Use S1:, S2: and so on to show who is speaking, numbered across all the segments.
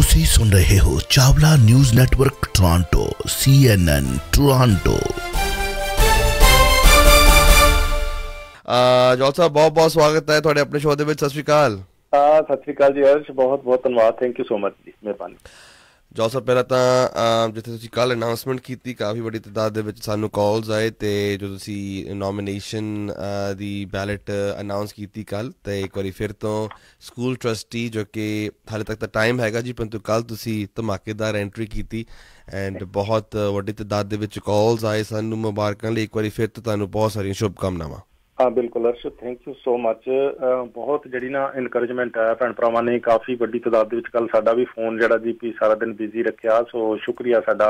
S1: ਤੁਸੀਂ ਸੁਣ ਰਹੇ ਹੋ Chawla news network Toronto CNN Toronto.
S2: ਜੋਲ ਸਾਹਿਬ ਬਹੁਤ ਬਹੁਤ ਸਵਾਗਤ ਹੈ ਤੁਹਾਡੇ ਆਪਣੇ ਸ਼ੋਅ ਦੇ ਵਿੱਚ। ਸਤਿ ਸ਼੍ਰੀ ਅਕਾਲ।
S3: ਸਤਿ ਸ਼੍ਰੀ ਅਕਾਲ ਜੀ ਹਰਸ਼, ਬਹੁਤ ਬਹੁਤ ਧੰਨਵਾਦ, ਥੈਂਕ ਯੂ ਸੋ ਮਚ ਜੀ, ਮਿਹਰਬਾਨੀ।
S2: ਜੋਲ ਸਾਹਿਬ ਪਹਿਲਾਂ ਤਾਂ ਜਿੱਥੇ ਤੁਸੀਂ ਕੱਲ੍ਹ ਅਨਾਊਂਸਮੈਂਟ ਕੀਤੀ ਕਾਫੀ ਵੱਡੀ ਤਾਦਾਦ ਦੇ ਵਿੱਚ ਸਾਨੂੰ ਕਾਲਸ ਆਏ ਅਤੇ ਜੋ ਤੁਸੀਂ ਨੋਮੀਨੇਸ਼ਨ ਦੀ ਬੈਲਟ ਅਨਾਊਂਸ ਕੀਤੀ ਕੱਲ੍ਹ, ਅਤੇ ਇੱਕ ਵਾਰੀ ਫਿਰ ਤੋਂ ਸਕੂਲ ਟਰਸਟੀ ਜੋ ਕਿ ਹਾਲੇ ਤੱਕ ਤਾਂ ਟਾਈਮ ਹੈਗਾ ਜੀ, ਪਰੰਤੂ ਕੱਲ੍ਹ ਤੁਸੀਂ ਧਮਾਕੇਦਾਰ ਐਂਟਰੀ ਕੀਤੀ ਐਂਡ ਬਹੁਤ ਵੱਡੀ ਤਾਦਾਦ ਦੇ ਵਿੱਚ ਕਾਲਸ ਆਏ ਸਾਨੂੰ ਮੁਬਾਰਕਾਂ ਲਈ। ਇੱਕ ਵਾਰੀ ਫਿਰ ਤੋਂ ਤੁਹਾਨੂੰ ਬਹੁਤ ਸਾਰੀਆਂ ਸ਼ੁਭਕਾਮਨਾਵਾਂ।
S3: ਹਾਂ ਬਿਲਕੁਲ Harsh, thank you so much. ਬਹੁਤ ਜਿਹੜੀ ਨਾ ਇਨਕਰੇਜਮੈਂਟ ਹੈ ਭੈਣ ਭਰਾਵਾਂ ਨੇ, ਕਾਫੀ ਵੱਡੀ ਤਾਦਾਦ ਦੇ ਵਿੱਚ। ਕੱਲ੍ਹ ਸਾਡਾ ਵੀ ਫੋਨ ਜਿਹੜਾ ਜੀ ਪੀ ਸਾਰਾ ਦਿਨ ਬਿਜ਼ੀ ਰੱਖਿਆ, ਸੋ ਸ਼ੁਕਰੀਆ ਸਾਡਾ।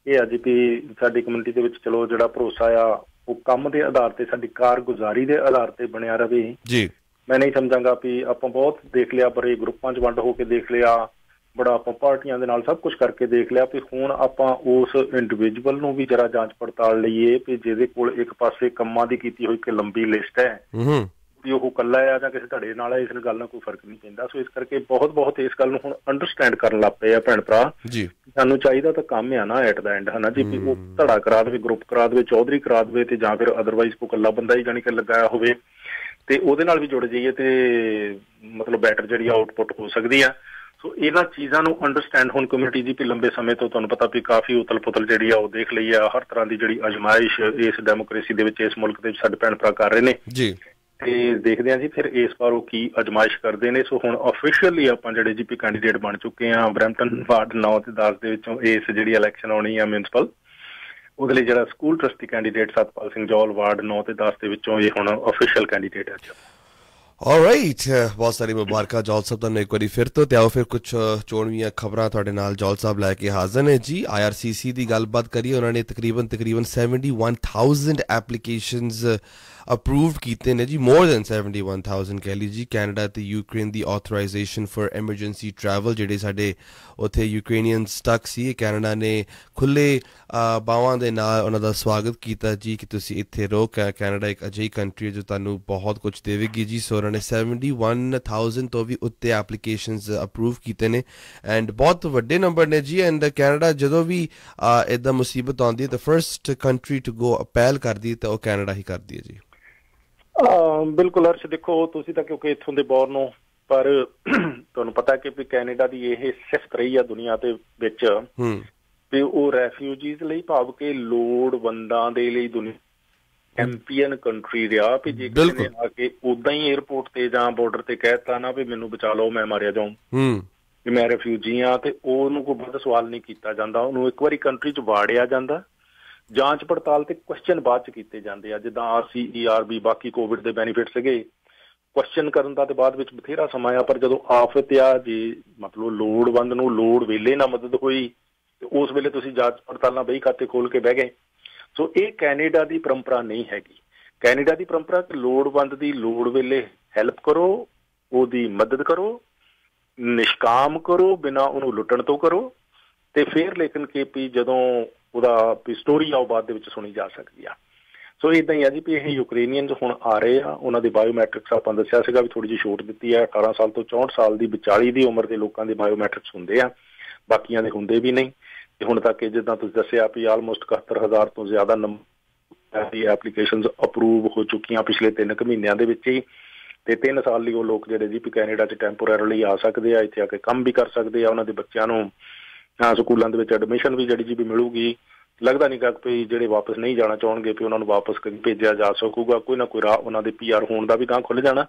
S3: ਇਹ ਆ ਜੀ ਪੀ ਸਾਡੀ ਕਮਿਊਨਿਟੀ ਦੇ ਵਿੱਚ ਚਲੋ ਜਿਹੜਾ ਭਰੋਸਾ ਆ ਉਹ ਕੰਮ ਦੇ ਆਧਾਰ ਤੇ, ਸਾਡੀ ਕਾਰਗੁਜ਼ਾਰੀ ਦੇ ਆਧਾਰ ਤੇ ਬਣਿਆ ਰਵੇ ਜੀ। ਮੈਂ ਨਹੀਂ ਸਮਝਾਂਗਾ ਵੀ ਆਪਾਂ ਬਹੁਤ ਦੇਖ ਲਿਆ, ਬੜੇ ਗਰੁੱਪਾਂ 'ਚ ਵੰਡ ਹੋ ਕੇ ਦੇਖ ਲਿਆ, ਬੜਾ ਆਪਾਂ ਪਾਰਟੀਆਂ ਦੇ ਨਾਲ ਸਭ ਕੁਝ ਕਰਕੇ ਦੇਖ ਲਿਆ, ਵੀ ਹੁਣ ਆਪਾਂ ਉਸ ਇੰਡੀਵਿਜੂਅਲ ਨੂੰ ਵੀ ਜਰਾ ਜਾਂਚ ਪੜਤਾਲ ਲਈਏ ਵੀ ਜਿਹਦੇ ਕੋਲ ਇੱਕ ਪਾਸੇ ਕੰਮਾਂ ਦੀ ਕੀਤੀ ਹੋਈ ਇੱਕ ਲੰਬੀ ਲਿਸਟ ਹੈ ਵੀ ਉਹ ਇਕੱਲਾ ਆ ਜਾਂ ਕਿਸੇ ਧੜੇ ਨਾਲ ਹੈ, ਇਸ ਗੱਲ ਨਾਲ ਕੋਈ ਫਰਕ ਨਹੀਂ ਪੈਂਦਾ। ਸੋ ਇਸ ਕਰਕੇ ਬਹੁਤ ਬਹੁਤ ਇਸ ਗੱਲ ਨੂੰ ਹੁਣ ਅੰਡਰਸਟੈਂਡ ਕਰਨ ਲੱਗ ਪਏ ਆ ਭੈਣ ਭਰਾ ਜੀ। ਸਾਨੂੰ ਚਾਹੀਦਾ ਤਾਂ ਕੰਮ ਆ ਨਾ ਐਟ ਦਾ ਐਂਡ, ਹੈ ਨਾ ਜੀ, ਵੀ ਉਹ ਧੜਾ ਕਰਾ ਦੇਵੇ, ਗਰੁੱਪ ਕਰਾ ਦੇਵੇ, ਚੌਧਰੀ ਕਰਾ ਦੇਵੇ, ਤੇ ਜਾਂ ਫਿਰ ਅਦਰਵਾਈਜ਼ ਕੋਈ ਇਕੱਲਾ ਬੰਦਾ ਹੀ ਜਾਣੀ ਕਿ ਲਗਾਇਆ ਹੋਵੇ ਤੇ ਉਹਦੇ ਨਾਲ ਵੀ ਜੁੜ ਜਾਈਏ ਤੇ ਮਤਲਬ ਬੈਟਰ ਜਿਹੜੀ ਆਊਟਪੁੱਟ ਹੋ ਸਕਦੀ ਆ। ਸੋ ਇਹਨਾਂ ਚੀਜ਼ਾਂ ਨੂੰ ਅੰਡਰਸਟੈਂਡ ਹੁਣ ਕਮਿਊਨਿਟੀ ਜੀ ਵੀ ਲੰਬੇ ਸਮੇਂ ਤੋਂ ਤੁਹਾਨੂੰ ਪਤਾ ਵੀ ਕਾਫੀ ਉਤਲ ਪੁਤਲ ਜਿਹੜੀ ਆ ਉਹ ਦੇਖ ਲਈ ਆ। ਹਰ ਤਰ੍ਹਾਂ ਦੀ ਜਿਹੜੀ ਅਜਮਾਇਸ਼ ਇਸ ਡੈਮੋਕ੍ਰੇਸੀ ਦੇ ਵਿੱਚ, ਇਸ ਮੁਲਕ ਦੇ ਵਿੱਚ ਸਾਡੇ ਭੈਣ ਭਰਾ ਕਰ ਰਹੇ ਨੇ ਜੀ, ਤੇ ਦੇਖਦੇ ਹਾਂ ਜੀ ਫਿਰ ਇਸ ਵਾਰ ਉਹ ਕੀ ਅਜਮਾਇਸ਼ ਕਰਦੇ ਨੇ। ਸੋ ਹੁਣ ਅਫੀਸ਼ੀਅਲੀ ਆਪਾਂ ਜਿਹੜੇ ਜੀ ਪੀ ਕੈਂਡੀਡੇਟ ਬਣ ਚੁੱਕੇ ਹਾਂ ਬਰੈਂਪਟਨ ਵਾਰਡ 9 ਤੇ 10 ਦੇ ਵਿੱਚੋਂ। ਇਸ ਜਿਹੜੀ ਇਲੈਕਸ਼ਨ ਆਉਣੀ ਆ ਮਿਊਨਿਸਪਲ, ਉਹਦੇ ਲਈ ਜਿਹੜਾ school trustee candidate Satpal Singh Johal ward 9 ਤੇ 10 ਦੇ ਵਿੱਚੋਂ ਇਹ ਹੁਣ ਅਫੀਸ਼ੀਅਲ ਕੈਂਡੀਡੇਟ ਹੈ।
S2: ਆਲਰਾਈਟ, ਬਹੁਤ ਸਾਰੀ ਮੁਬਾਰਕਾਂ ਜੌਲ ਸਾਹਿਬ ਤੁਹਾਨੂੰ ਇੱਕ ਵਾਰੀ ਫਿਰ ਤੋਂ। ਤੇ ਆਓ ਫਿਰ ਕੁਛ ਚੋਣਵੀਆਂ ਖਬਰਾਂ ਤੁਹਾਡੇ ਨਾਲ ਜੌਲ ਸਾਹਿਬ ਲੈ ਕੇ ਹਾਜ਼ਰ ਨੇ ਜੀ। IRCC ਦੀ ਗੱਲਬਾਤ ਕਰੀਏ। ਉਹਨਾਂ ਨੇ ਤਕਰੀਬਨ 71,000 ਐਪਲੀਕੇਸ਼ਨਸ ਅਪਰੂਵਡ ਕੀਤੇ ਨੇ ਜੀ, ਮੋਰ ਦੈਨ 71,000 ਕਹਿ ਲਈ ਜੀ। ਕੈਨੇਡਾ ਤੇ Ukraine the authorisation for emergency travel, ਜਿਹੜੇ ਸਾਡੇ ਉੱਥੇ ਯੂਕਰੇਨੀਅਨ ਸਟਕ ਸੀ, ਕੈਨੇਡਾ ਨੇ ਖੁੱਲ੍ਹੇ ਬਾਵਾਂ ਦੇ ਨਾਲ ਉਹਨਾਂ ਦਾ ਸਵਾਗਤ ਕੀਤਾ ਜੀ ਕਿ ਤੁਸੀਂ ਇੱਥੇ ਰਹੋ। ਕੈਨੇਡਾ ਇੱਕ ਅਜਿਹੀ ਕੰਟਰੀ ਹੈ ਜੋ ਤੁਹਾਨੂੰ ਬਹੁਤ ਕੁਛ ਦੇਵੇਗੀ ਜੀ। ਸੋ ਉਹਨਾਂ ਨੇ 71,000 ਤੋਂ ਵੀ ਉੱਤੇ ਐਪਲੀਕੇਸ਼ਨਸ ਅਪਰੂਵ ਕੀਤੇ ਨੇ ਐਂਡ ਬਹੁਤ ਵੱਡੇ ਨੰਬਰ ਨੇ ਜੀ। ਐਂਡ ਕੈਨੇਡਾ ਜਦੋਂ ਵੀ ਇੱਦਾਂ ਮੁਸੀਬਤ ਆਉਂਦੀ ਹੈ ਤਾਂ ਫਰਸਟ ਕੰਟਰੀ ਟੂ ਗੋ ਅਪੈਲ ਕਰਦੀ ਹੈ ਤਾਂ ਉਹ ਕੈਨੇਡਾ ਹੀ ਕਰਦੀ ਹੈ ਜੀ।
S3: ਬਿਲਕੁਲ ਹਰਸ਼, ਦੇਖੋ ਤੁਸੀਂ ਤਾਂ ਕਿਉਂਕਿ ਇੱਥੋਂ ਦੇ ਬੋਰਨ ਹੋ, ਪਰ ਤੁਹਾਨੂੰ ਪਤਾ ਕਿ ਵੀ ਕੈਨੇਡਾ ਦੀ ਇਹ ਸਿਫਤ ਰਹੀ ਆ ਦੁਨੀਆ ਦੇ ਵਿੱਚ ਵੀ ਉਹ ਰੈਫਿਊਜੀਜ਼ ਲਈ, ਭਾਵ ਕਿ ਲੋੜਵੰਦਾਂ ਦੇ ਲਈ ਦੁਨੀਆ ਚੈਂਪੀਅਨ ਕੰਟਰੀ ਰਿਹਾ। ਵੀ ਜੇ ਕਿਸੇ ਨੇ ਆ ਕੇ ਉਦਾਂ ਹੀ ਏਅਰਪੋਰਟ ਤੇ ਜਾਂ ਬਾਰਡਰ ਤੇ ਕਹਿਤਾ ਨਾ ਵੀ ਮੈਨੂੰ ਬਚਾ ਲਓ, ਮੈਂ ਮਾਰਿਆ ਜਾਊਂ, ਵੀ ਮੈਂ ਰੈਫਿਊਜੀ ਹਾਂ, ਤੇ ਉਹਨੂੰ ਕੋਈ ਵੱਧ ਸਵਾਲ ਨਹੀਂ ਕੀਤਾ ਜਾਂਦਾ। ਉਹਨੂੰ ਇੱਕ ਵਾਰੀ ਕੰਟਰੀ 'ਚ ਵਾੜਿਆ ਜਾਂਦਾ, ਜਾਂਚ ਪੜਤਾਲ ਤੇ ਕੁਐਸਚਨ ਬਾਅਦ 'ਚ ਕੀਤੇ ਜਾਂਦੇ ਆ। ਜਿੱਦਾਂ RCERB ਬਾਕੀ ਕੋਵਿਡ ਦੇ ਬੈਨੀਫਿਟ ਸੀਗੇ, ਕੁਐਸਚਨ ਕਰਨ ਦਾ ਤੇ ਬਾਅਦ ਵਿੱਚ ਬਥੇਰਾ ਸਮਾਂ ਆ, ਪਰ ਜਦੋਂ ਆਫਤ ਆ, ਜੇ ਮਤਲਬ ਲੋੜਵੰਦ ਨੂੰ ਲੋੜ ਵੇਲੇ ਨਾ ਮਦਦ ਹੋਈ ਤੇ ਉਸ ਵੇਲੇ ਤੁਸੀਂ ਜਾਂਚ ਪੜਤਾਲਾਂ ਬਈ ਖਾਤੇ ਖੋਲ ਕੇ ਬਹਿ ਗਏ। ਸੋ ਇਹ ਕੈਨੇਡਾ ਦੀ ਪਰੰਪਰਾ ਨਹੀਂ ਹੈਗੀ। ਕੈਨੇਡਾ ਦੀ ਪਰੰਪਰਾ ਕਿ ਲੋੜਵੰਦ ਦੀ ਲੋੜ ਵੇਲੇ ਹੈਲਪ ਕਰੋ, ਉਹਦੀ ਮਦਦ ਕਰੋ, ਨਿਸ਼ਕਾਮ ਕਰੋ, ਬਿਨਾਂ ਉਹਨੂੰ ਲੁੱਟਣ ਤੋਂ ਕਰੋ, ਤੇ ਫਿਰ ਲੇਕਿਨ ਕਿ ਵੀ ਜਦੋਂ ਉਹਦਾ ਵੀ ਸਟੋਰੀ ਆ ਉਹ ਬਾਅਦ ਦੇ ਵਿੱਚ ਸੁਣੀ ਜਾ ਸਕਦੀ ਆ। ਸੋ ਇੱਦਾਂ ਹੀ ਆ ਜੀ ਵੀ ਇਹ ਯੂਕਰੇਨੀਅਨਸ ਹੁਣ ਆ ਰਹੇ ਆ, ਉਹਨਾਂ ਦੇ ਬਾਇਓਮੈਟ੍ਰਿਕਸ ਆਪਾਂ ਦੱਸਿਆ ਸੀਗਾ ਵੀ ਥੋੜ੍ਹੀ ਜਿਹੀ ਛੋਟ ਦਿੱਤੀ ਹੈ। 18 ਸਾਲ ਤੋਂ 64 ਸਾਲ ਦੀ 42 ਦੀ ਉਮਰ ਦੇ ਲੋਕਾਂ ਦੇ ਬਾਇਓਮੈਟ੍ਰਿਕਸ ਹੁੰਦੇ ਆ, ਬਾਕੀਆਂ ਦੇ ਹੁੰਦੇ ਵੀ ਨਹੀਂ। ਤੇ ਹੁਣ ਤੱਕ ਜਿੱਦਾਂ ਤੁਸੀਂ ਦੱਸਿਆ ਵੀ ਆਲਮੋਸਟ 71,000 ਤੋਂ ਜ਼ਿਆਦਾ ਨੰਬਰ ਦੀ ਐਪਲੀਕੇਸ਼ਨਸ ਅਪਰੂਵ ਹੋ ਚੁੱਕੀਆਂ ਪਿਛਲੇ 3 ਕੁ ਮਹੀਨਿਆਂ ਦੇ ਵਿੱਚ ਹੀ। ਤੇ 3 ਸਾਲ ਲਈ ਉਹ ਲੋਕ ਜਿਹੜੇ ਜੀ ਵੀ ਕੈਨੇਡਾ 'ਚ ਟੈਂਪੋਰੇਰਲੀ ਆ ਸਕਦੇ ਆ, ਇੱਥੇ ਆ ਕੇ ਕੰਮ ਵੀ ਕਰ ਸਕਦੇ ਆ। ਉਹਨਾਂ ਦੇ ਬੱਚਿਆਂ ਨੂੰ ਸਕੂਲਾਂ ਦੇ ਵਿੱਚ ਐਡਮਿਸ਼ਨ ਵੀ ਜਿਹੜੀ ਜੀ ਵੀ ਮਿਲੂਗੀ। ਲੱਗਦਾ ਨਹੀਂ ਗਾ ਵੀ ਜਿਹੜੇ ਵਾਪਸ ਨਹੀਂ ਜਾਣਾ ਚਾਹੁਣਗੇ ਵੀ ਉਹਨਾਂ ਨੂੰ ਵਾਪਸ ਭੇਜਿਆ ਜਾ ਸਕੂਗਾ। ਕੋਈ ਨਾ ਕੋਈ ਰਾਹ ਉਹਨਾਂ ਦੇ PR ਹੋਣ ਦਾ ਵੀ ਤਾਂ ਖੁੱਲ੍ਹ ਜਾਣਾ।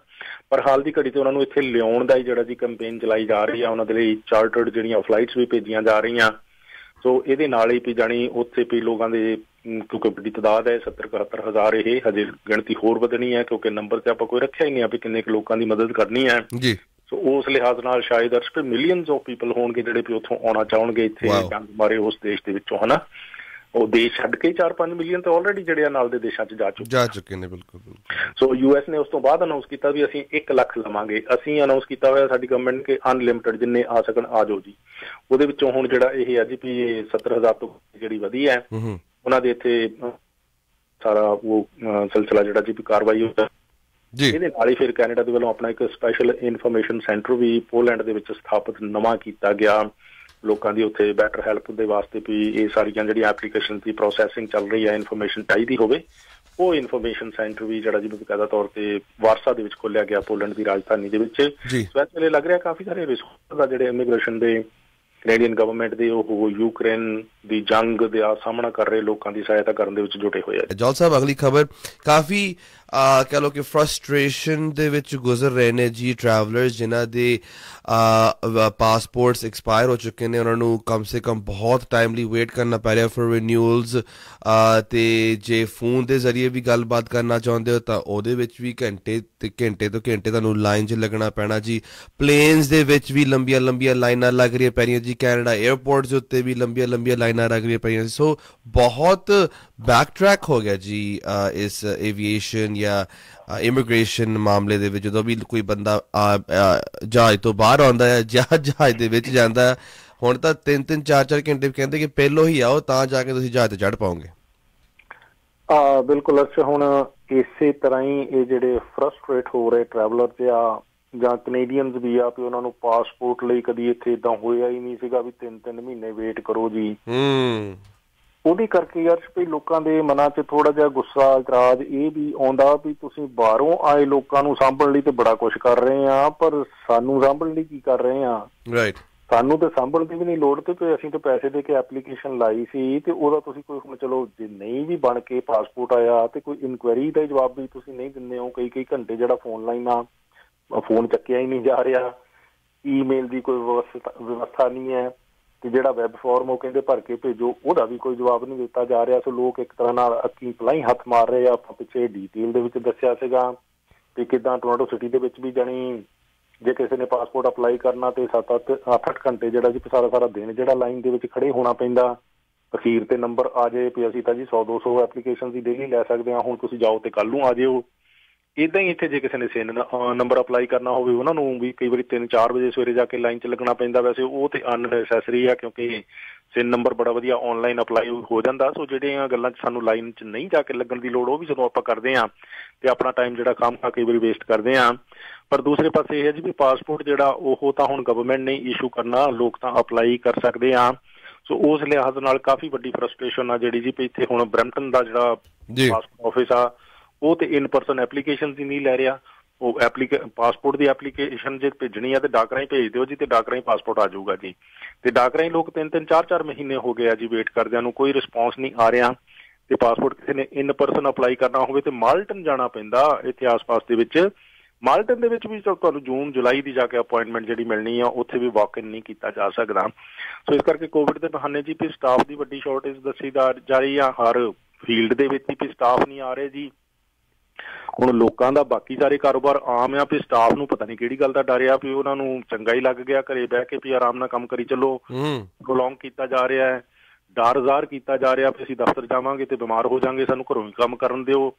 S3: ਪਰ ਹਾਲ ਦੀ ਘੜੀ ਤੇ ਉਹਨਾਂ ਨੂੰ ਇੱਥੇ ਲਿਆਉਣ ਦਾ ਹੀ ਜਿਹੜਾ ਜੀ ਕੈਂਪੇਨ ਚਲਾਈ ਜਾ ਰਹੀ ਆ। ਉਹਨਾਂ ਦੇ ਲਈ ਚਾਰਟਰਡ ਜਿਹੜੀਆਂ ਫਲਾਈਟਸ ਵੀ ਭੇਜੀਆਂ ਜਾ ਰਹੀਆਂ। ਸੋ ਇਹਦੇ ਨਾਲ ਹੀ ਵੀ ਜਾਣੀ ਉੱਥੇ ਵੀ ਲੋਕਾਂ ਦੇ, ਕਿਉਂਕਿ ਵੱਡੀ ਤਾਦਾਦ ਹੈ 70-71,000, ਇਹ ਹਜੇ ਗਿਣਤੀ ਹੋਰ ਵਧਣੀ ਹੈ ਕਿਉਂਕਿ ਨੰਬਰ ਤੇ ਆਪਾਂ ਕੋਈ ਰੱਖਿਆ ਹੀ ਨਹੀਂ ਆ ਵੀ ਕਿੰਨੇ ਕੁ ਲੋਕਾਂ ਦੀ ਮਦਦ ਕਰਨੀ ਹੈ ਜੀ। ਸੋ ਉਸ ਲਿਹਾਜ਼ ਨਾਲ ਸ਼ਾਇਦ ਅਰਸ਼ ਵੀ ਮਿਲੀਅਨਸ ਆਫ ਪੀਪਲ ਹੋਣਗੇ ਜਿਹੜੇ ਵੀ ਉੱਥੋਂ ਆਉਣਾ ਚਾਹੁਣਗੇ ਇੱਥੇ ਜੰਗ ਮਾਰੇ ਉਸ ਦੇਸ਼ ਦੇ ਵਿੱਚੋਂ, ਹਨਾ। ਉਹ ਦੇਸ਼ ਛੱਡ ਕੇ 4-5 ਮਿਲੀਅਨ ਤਾਂ ਆਲਰੇਡੀ ਜਿਹੜੇ ਆ ਨਾਲ ਦੇ ਦੇਸ਼ਾਂ 'ਚ ਜਾ ਚੁੱਕੇ ਨੇ। ਬਿਲਕੁਲ। ਸੋ US ਨੇ ਉਸ ਤੋਂ ਬਾਅਦ ਅਨਾਊਂਸ ਕੀਤਾ ਵੀ ਅਸੀਂ 1 ਲੱਖ ਲਵਾਂਗੇ। ਅਸੀਂ ਅਨਾਊਂਸ ਕੀਤਾ ਹੋਇਆ ਸਾਡੀ ਗਵਰਨਮੈਂਟ ਕਿ ਅਨਲਿਮਿਟਡ ਜਿੰਨੇ ਆ ਸਕਣ ਆ ਜਾਓ ਜੀ। ਉਹਦੇ ਵਿੱਚੋਂ ਹੁਣ ਜਿਹੜਾ ਇਹ ਹੈ ਜੀ ਵੀ 70,000 ਤੋਂ ਜਿਹੜੀ ਵਧੀ ਹੈ ਉਹਨਾਂ ਦੇ ਇੱਥੇ ਸਾਰਾ ਉਹ ਸਿਲਸਿਲਾ ਜਿਹੜਾ ਜੀ ਵੀ ਕਾਰਵਾਈ ਇਹਦੇ ਨਾਲ ਹੀ ਫਿਰ ਕੈਨੇਡਾ ਦੇ ਵੱਲੋਂ ਆਪਣਾ ਇੱਕ ਸਪੈਸ਼ਲ ਇਨਫੋਰਮੇਸ਼ਨ ਸੈਂਟਰ ਵੀ ਪੋਲੈਂਡ ਦੇ ਵਿੱਚ ਸਥਾਪਿਤ ਨਵਾਂ ਕੀਤਾ ਗਿਆ ਲੋਕਾਂ ਦੀ ਉੱਥੇ ਬੈਟਰ ਹੈਲਪ ਦੇ ਵਾਸਤੇ ਵੀ ਇਹ ਸਾਰੀਆਂ ਜਿਹੜੀਆਂ ਐਪਲੀਕੇਸ਼ਨ ਦੀ ਪ੍ਰੋਸੈਸਿੰਗ ਚੱਲ ਰਹੀ ਹੈ ਇਨਫੋਰਮੇਸ਼ਨ ਚਾਹੀਦੀ ਹੋਵੇ ਉਹ ਇਨਫੋਰਮੇਸ਼ਨ ਸੈਂਟਰ ਵੀ ਜਿਹੜਾ ਜਿਵੇਂ ਬਕਾਇਦਾ ਤੌਰ ਤੇ ਵਾਰਸਾ ਦੇ ਵਿੱਚ ਖੋਲਿਆ ਗਿਆ ਪੋਲੈਂਡ ਦੀ ਰਾਜਧਾਨੀ ਦੇ ਵਿੱਚ। ਇਸ ਵੇਲੇ ਲੱਗ ਰਿਹਾ ਕਾਫੀ ਸਾਰੇ ਰਿਸੋਰਸ ਦਾ ਜਿਹੜੇ ਇਮੀਗ੍ਰੇਸ਼ਨ ਦੇ ਕੈਨੇਡੀਅਨ ਗਵਰਨਮੈਂਟ ਦੇ ਉਹ ਯੂਕਰੇਨ ਦੀ ਜੰਗ ਦਾ ਸਾਹਮਣਾ ਕਰ ਰਹੇ ਲੋਕਾਂ ਦੀ ਸਹਾਇਤਾ ਕਰਨ ਦੇ ਵਿੱਚ ਜੁਟੇ ਹੋਏ ਆ।
S2: ਜੌਲ ਸਾਹਿਬ ਅਗਲੀ ਖਬਰ ਕਾਫੀ ਕਹਿ ਲਓ ਕਿ ਫਰਸਟ੍ਰੇਸ਼ਨ ਦੇ ਵਿੱਚ ਗੁਜ਼ਰ ਰਹੇ ਨੇ ਜੀ ਟਰੈਵਲਰਸ ਜਿਨ੍ਹਾਂ ਦੇ ਪਾਸਪੋਰਟਸ ਐਕਸਪਾਇਰ ਹੋ ਚੁੱਕੇ ਨੇ ਉਹਨਾਂ ਨੂੰ ਕਮ ਸੇ ਕਮ ਬਹੁਤ ਟਾਈਮ ਲਈ ਵੇਟ ਕਰਨਾ ਪੈ ਰਿਹਾ ਫॉर ਰਿਨਿਊਅਲਸ ਤੇ ਜੇ ਫੋਨ ਦੇ ਜ਼ਰੀਏ ਵੀ ਗੱਲਬਾਤ ਕਰਨਾ ਚਾਹੁੰਦੇ ਹੋ ਤਾਂ ਉਹਦੇ ਵਿੱਚ ਵੀ ਘੰਟੇ ਤੋਂ ਘੰਟੇ ਤੁਹਾਨੂੰ ਲਾਈਨ 'ਚ ਲੱਗਣਾ ਪੈਣਾ ਜੀ। ਪਲੇਨਸ ਦੇ ਵਿੱਚ ਵੀ ਲੰਬੀਆਂ ਲਾਈਨਾਂ ਲੱਗ ਰਹੀਆਂ ਪੈ ਰਹੀਆਂ ਜੀ। ਕੈਨੇਡਾ 에ਅਰਪੋਰਟਸ ਦੇ ਉੱਤੇ ਵੀ ਲੰਬੀਆਂ ਲਾਈਨਾਂ ਲੱਗ ਰਹੀਆਂ ਪਈਆਂ ਸੋ ਬਹੁਤ ਬੈਕ ਟਰੈਕ ਹੋ ਗਿਆ ਜੀ ਇਸ ਏਵੀਏਸ਼ਨ ਜਾਂ ਇਮੀਗ੍ਰੇਸ਼ਨ ਮਾਮਲੇ ਦੇ ਵਿੱਚ। ਜਦੋਂ ਵੀ ਕੋਈ ਬੰਦਾ ਜਹਾਜ਼ ਤੋਂ ਬਾਹਰ ਆਉਂਦਾ ਹੈ ਜਾਂ ਜਹਾਜ਼ ਦੇ ਵਿੱਚ ਜਾਂਦਾ ਹੁਣ ਤਾਂ 3-3 4-4 ਘੰਟੇ ਕਹਿੰਦੇ ਕਿ ਪਹਿਲੋਂ ਹੀ ਆਓ ਤਾਂ ਜਾ ਕੇ ਤੁਸੀਂ ਜਹਾਜ਼ ਤੇ ਚੜ੍ਹ ਪਾਓਗੇ।
S3: ਬਿਲਕੁਲ ਅਰਸ਼ ਹੁਣ ਇਸੇ ਤਰ੍ਹਾਂ ਹੀ ਇਹ ਜਿਹੜੇ ਫਰਸਟ੍ਰੇਟ ਹੋ ਰਹੇ ਟਰੈਵਲਰ ਜਾਂ ਕੈਨੇਡੀਅਨਸ ਵੀ ਆ ਵੀ ਉਹਨਾਂ ਨੂੰ ਪਾਸਪੋਰਟ ਲਈ ਕਦੀ ਇੱਥੇ ਏਦਾਂ ਹੋਇਆ ਹੀ ਨਹੀਂ ਸੀਗਾ ਵੀ 3-3 ਮਹੀਨੇ ਵੇਟ ਕਰੋ ਜੀ। ਉਹਦੇ ਕਰਕੇ ਯਾਰ ਵੀ ਲੋਕਾਂ ਦੇ ਮਨਾਂ 'ਚ ਥੋੜਾ ਜਿਹਾ ਗੁੱਸਾ ਇਤਰਾਜ਼ ਇਹ ਵੀ ਆਉਂਦਾ ਵੀ ਤੁਸੀਂ ਬਾਹਰੋਂ ਆਏ ਲੋਕਾਂ ਨੂੰ ਸਾਂਭਣ ਲਈ ਤੇ ਬੜਾ ਕੁਛ ਕਰ ਰਹੇ ਆ ਪਰ ਸਾਨੂੰ ਸਾਂਭਣ ਲਈ ਕੀ ਕਰ ਰਹੇ ਆ। ਸਾਨੂੰ ਤੇ ਸਾਂਭਣ ਦੀ ਵੀ ਨਹੀਂ ਲੋੜ ਤੇ ਅਸੀਂ ਤਾਂ ਪੈਸੇ ਦੇ ਕੇ ਐਪਲੀਕੇਸ਼ਨ ਲਾਈ ਸੀ ਤੇ ਉਹਦਾ ਤੁਸੀਂ ਕੋਈ ਹੁਣ ਚਲੋ ਜੇ ਨਹੀਂ ਵੀ ਬਣ ਕੇ ਪਾਸਪੋਰਟ ਆਇਆ ਤੇ ਕੋਈ ਇਨਕੁਆਇਰੀ ਦਾ ਜਵਾਬ ਵੀ ਤੁਸੀਂ ਨਹੀਂ ਦਿੰਦੇ ਹੋ। ਕਈ ਘੰਟੇ ਜਿਹੜਾ ਫੋਨ ਲਾਈਨ ਆ ਫੋਨ ਚੱਕਿਆ ਹੀ ਨਹੀਂ ਜਾ ਰਿਹਾ ਈਮੇਲ ਦੀ ਕੋਈ ਵਿਵਸਥਾ ਨਹੀਂ ਹੈ ਤੇ ਜਿਹੜਾ ਵੈਬ ਫਾਰਮ ਉਹ ਕਹਿੰਦੇ ਭਰ ਕੇ ਭੇਜੋ ਉਹਦਾ ਵੀ ਕੋਈ ਜਵਾਬ ਨਹੀਂ ਦਿੱਤਾ ਜਾ ਰਿਹਾ। ਸੋ ਲੋਕ ਇੱਕ ਤਰ੍ਹਾਂ ਨਾਲ ਅੱਖੀਂ ਪਲਾਈ ਹੱਥ ਮਾਰ ਰਹੇ ਆ। ਆਪਾਂ ਪਿੱਛੇ ਡੀਟੇਲ ਦੇ ਵਿੱਚ ਦੱਸਿਆ ਸੀਗਾ ਵੀ ਕਿੱਦਾਂ ਟੋਰਾਂਟੋ ਸਿਟੀ ਦੇ ਵਿੱਚ ਵੀ ਜਾਣੀ ਜੇ ਕਿਸੇ ਨੇ ਪਾਸਪੋਰਟ ਅਪਲਾਈ ਕਰਨਾ ਤੇ 7-8 ਘੰਟੇ ਜਿਹੜਾ ਜੀ ਸਾਰਾ ਦਿਨ ਜਿਹੜਾ ਲਾਈਨ ਦੇ ਵਿੱਚ ਖੜੇ ਹੋਣਾ ਪੈਂਦਾ। ਅਖੀਰ ਤੇ ਨੰਬਰ ਆ ਜਾਏ ਵੀ ਅਸੀਂ ਤਾਂ ਜੀ 100-200 ਐਪਲੀਕੇਸ਼ਨ ਦੀ ਡੇਲੀ ਲੈ ਸਕਦੇ ਹਾਂ ਹੁਣ ਤੁਸੀਂ ਜਾਓ ਤੇ ਕੱਲ ਨੂੰ ਆ ਜਾਇਓ। ਇੱਦਾਂ ਹੀ ਇੱਥੇ ਜੇ ਕਿਸੇ ਨੇ SIN ਨੰਬਰ ਅਪਲਾਈ ਕਰਨਾ ਹੋਵੇ ਉਹਨਾਂ ਨੂੰ ਵੀ ਕਈ ਵਾਰੀ 3-4 ਵਜੇ ਸਵੇਰੇ ਜਾ ਕੇ ਲਾਈਨ 'ਚ ਲੱਗਣਾ ਪੈਂਦਾ। ਵੈਸੇ ਉਹ ਤੇ ਅਨਨੈਸੈਸਰੀ ਆ ਕਿਉਂਕਿ SIN ਨੰਬਰ ਬੜਾ ਵਧੀਆ ਔਨਲਾਈਨ ਅਪਲਾਈ ਹੋ ਜਾਂਦਾ। ਸੋ ਜਿਹੜੀਆਂ ਗੱਲਾਂ 'ਚ ਸਾਨੂੰ ਲਾਈਨ 'ਚ ਨਹੀਂ ਜਾ ਕੇ ਲੱਗਣ ਦੀ ਲੋੜ ਉਹ ਵੀ ਜਦੋਂ ਆਪਾਂ ਕਰਦੇ ਹਾਂ ਤੇ ਆਪਣਾ ਟਾਈਮ ਜਿਹੜਾ ਕੰਮ ਕਈ ਵਾਰੀ ਵੇਸਟ ਕਰਦੇ ਹਾਂ। ਪਰ ਦੂਸਰੇ ਪਾਸੇ ਇਹ ਹੈ ਜੀ ਵੀ ਪਾਸਪੋਰਟ ਜਿਹੜਾ ਉਹ ਤਾਂ ਹੁਣ ਗਵਰਨਮੈਂਟ ਨੇ ਇਸ਼ੂ ਕਰਨਾ ਲੋਕ ਤਾਂ ਅਪਲਾਈ ਕਰ ਸਕਦੇ ਆ। ਸੋ ਉਸ ਲਿਹਾਜ਼ ਨਾਲ ਕਾਫੀ ਵੱਡੀ ਫਰਸਟ੍ਰੇਸ਼ਨ ਆ ਜਿਹੜੀ ਜੀ ਵੀ ਇੱਥੇ ਹੁਣ ਬਰੈਂਪਟਨ ਦਾ ਜਿਹੜਾ ਪਾਸਪੋਰਟ ਆਫਿਸ ਆ ਉਹ ਤੇ ਇਨ ਪਰਸਨ ਐਪਲੀਕੇਸ਼ਨ ਹੀ ਨਹੀਂ ਲੈ ਰਿਹਾ। ਉਹ ਪਾਸਪੋਰਟ ਦੀ ਐਪਲੀਕੇਸ਼ਨ ਜੇ ਭੇਜਣੀ ਆ ਤੇ ਡਾਕ ਰਾਹੀਂ ਭੇਜ ਦਿਓ ਜੀ ਤੇ ਡਾਕ ਰਾਹੀਂ ਪਾਸਪੋਰਟ ਆ ਜਾਊਗਾ ਜੀ। ਤੇ ਡਾਕ ਰਾਹੀਂ ਲੋਕ 3-3 4-4 ਮਹੀਨੇ ਹੋ ਗਏ ਆ ਜੀ ਵੇਟ ਕਰਦਿਆਂ ਨੂੰ ਕੋਈ ਰਿਸਪੌਂਸ ਨਹੀਂ ਆ ਰਿਹਾ। ਤੇ ਪਾਸਪੋਰਟ ਕਿਸੇ ਨੇ ਇਨ ਪਰਸਨ ਅਪਲਾਈ ਕਰਨਾ ਹੋਵੇ ਤੇ ਮਾਲਟਨ ਜਾਣਾ ਪੈਂਦਾ ਇੱਥੇ ਆਸ-ਪਾਸ ਦੇ ਵਿੱਚ। ਮਾਲਟਨ ਦੇ ਵਿੱਚ ਵੀ ਤੁਹਾਨੂੰ ਜੂਨ-ਜੁਲਾਈ ਦੀ ਜਾ ਕੇ ਅਪੁਆਇੰਟਮੈਂਟ ਜਿਹੜੀ ਮਿਲਣੀ ਆ ਉੱਥੇ ਵੀ ਵਾਕ ਇਨ ਨਹੀਂ ਕੀਤਾ ਜਾ ਸਕਦਾ। ਸੋ ਇਸ ਕਰਕੇ ਕੋਵਿਡ ਦੇ ਬਹਾਨੇ ਜੀ ਵੀ ਸਟਾਫ ਦੀ ਵੱਡੀ ਸ਼ਾਰਟੇਜ ਦੱਸੀ ਜਾ ਰਹੀ ਆ। ਹਰ ਫੀਲਡ ਦੇ ਵਿੱਚ ਵੀ ਸਟਾਫ ਨਹੀਂ ਆ ਰਹੇ ਜੀ। ਹੁਣ ਲੋਕਾਂ ਦਾ ਬਾਕੀ ਸਾਰੇ ਕਾਰੋਬਾਰ ਆਮ ਆ ਵੀ ਸਟਾਫ ਨੂੰ ਪਤਾ ਨਹੀਂ ਕਿਹੜੀ ਗੱਲ ਦਾ ਡਰ ਆ ਵੀ ਉਹਨਾਂ ਨੂੰ ਚੰਗਾ ਹੀ ਲੱਗ ਗਿਆ ਘਰੇ ਬਹਿ ਕੇ ਵੀ ਆਰਾਮ ਨਾਲ ਕੰਮ ਕਰੀ ਚੱਲੋ। ਪ੍ਰੋਲੋਂਗ ਕੀਤਾ ਜਾ ਰਿਹਾ ਹੈ ਡਰ ਜ਼ਾਹਰ ਕੀਤਾ ਜਾ ਰਿਹਾ ਵੀ ਅਸੀਂ ਦਫ਼ਤਰ ਜਾਵਾਂਗੇ ਤੇ ਬਿਮਾਰ ਹੋ ਜਾਵਾਂਗੇ ਸਾਨੂੰ ਘਰੋਂ ਹੀ ਕੰਮ ਕਰਨ ਦਿਓ।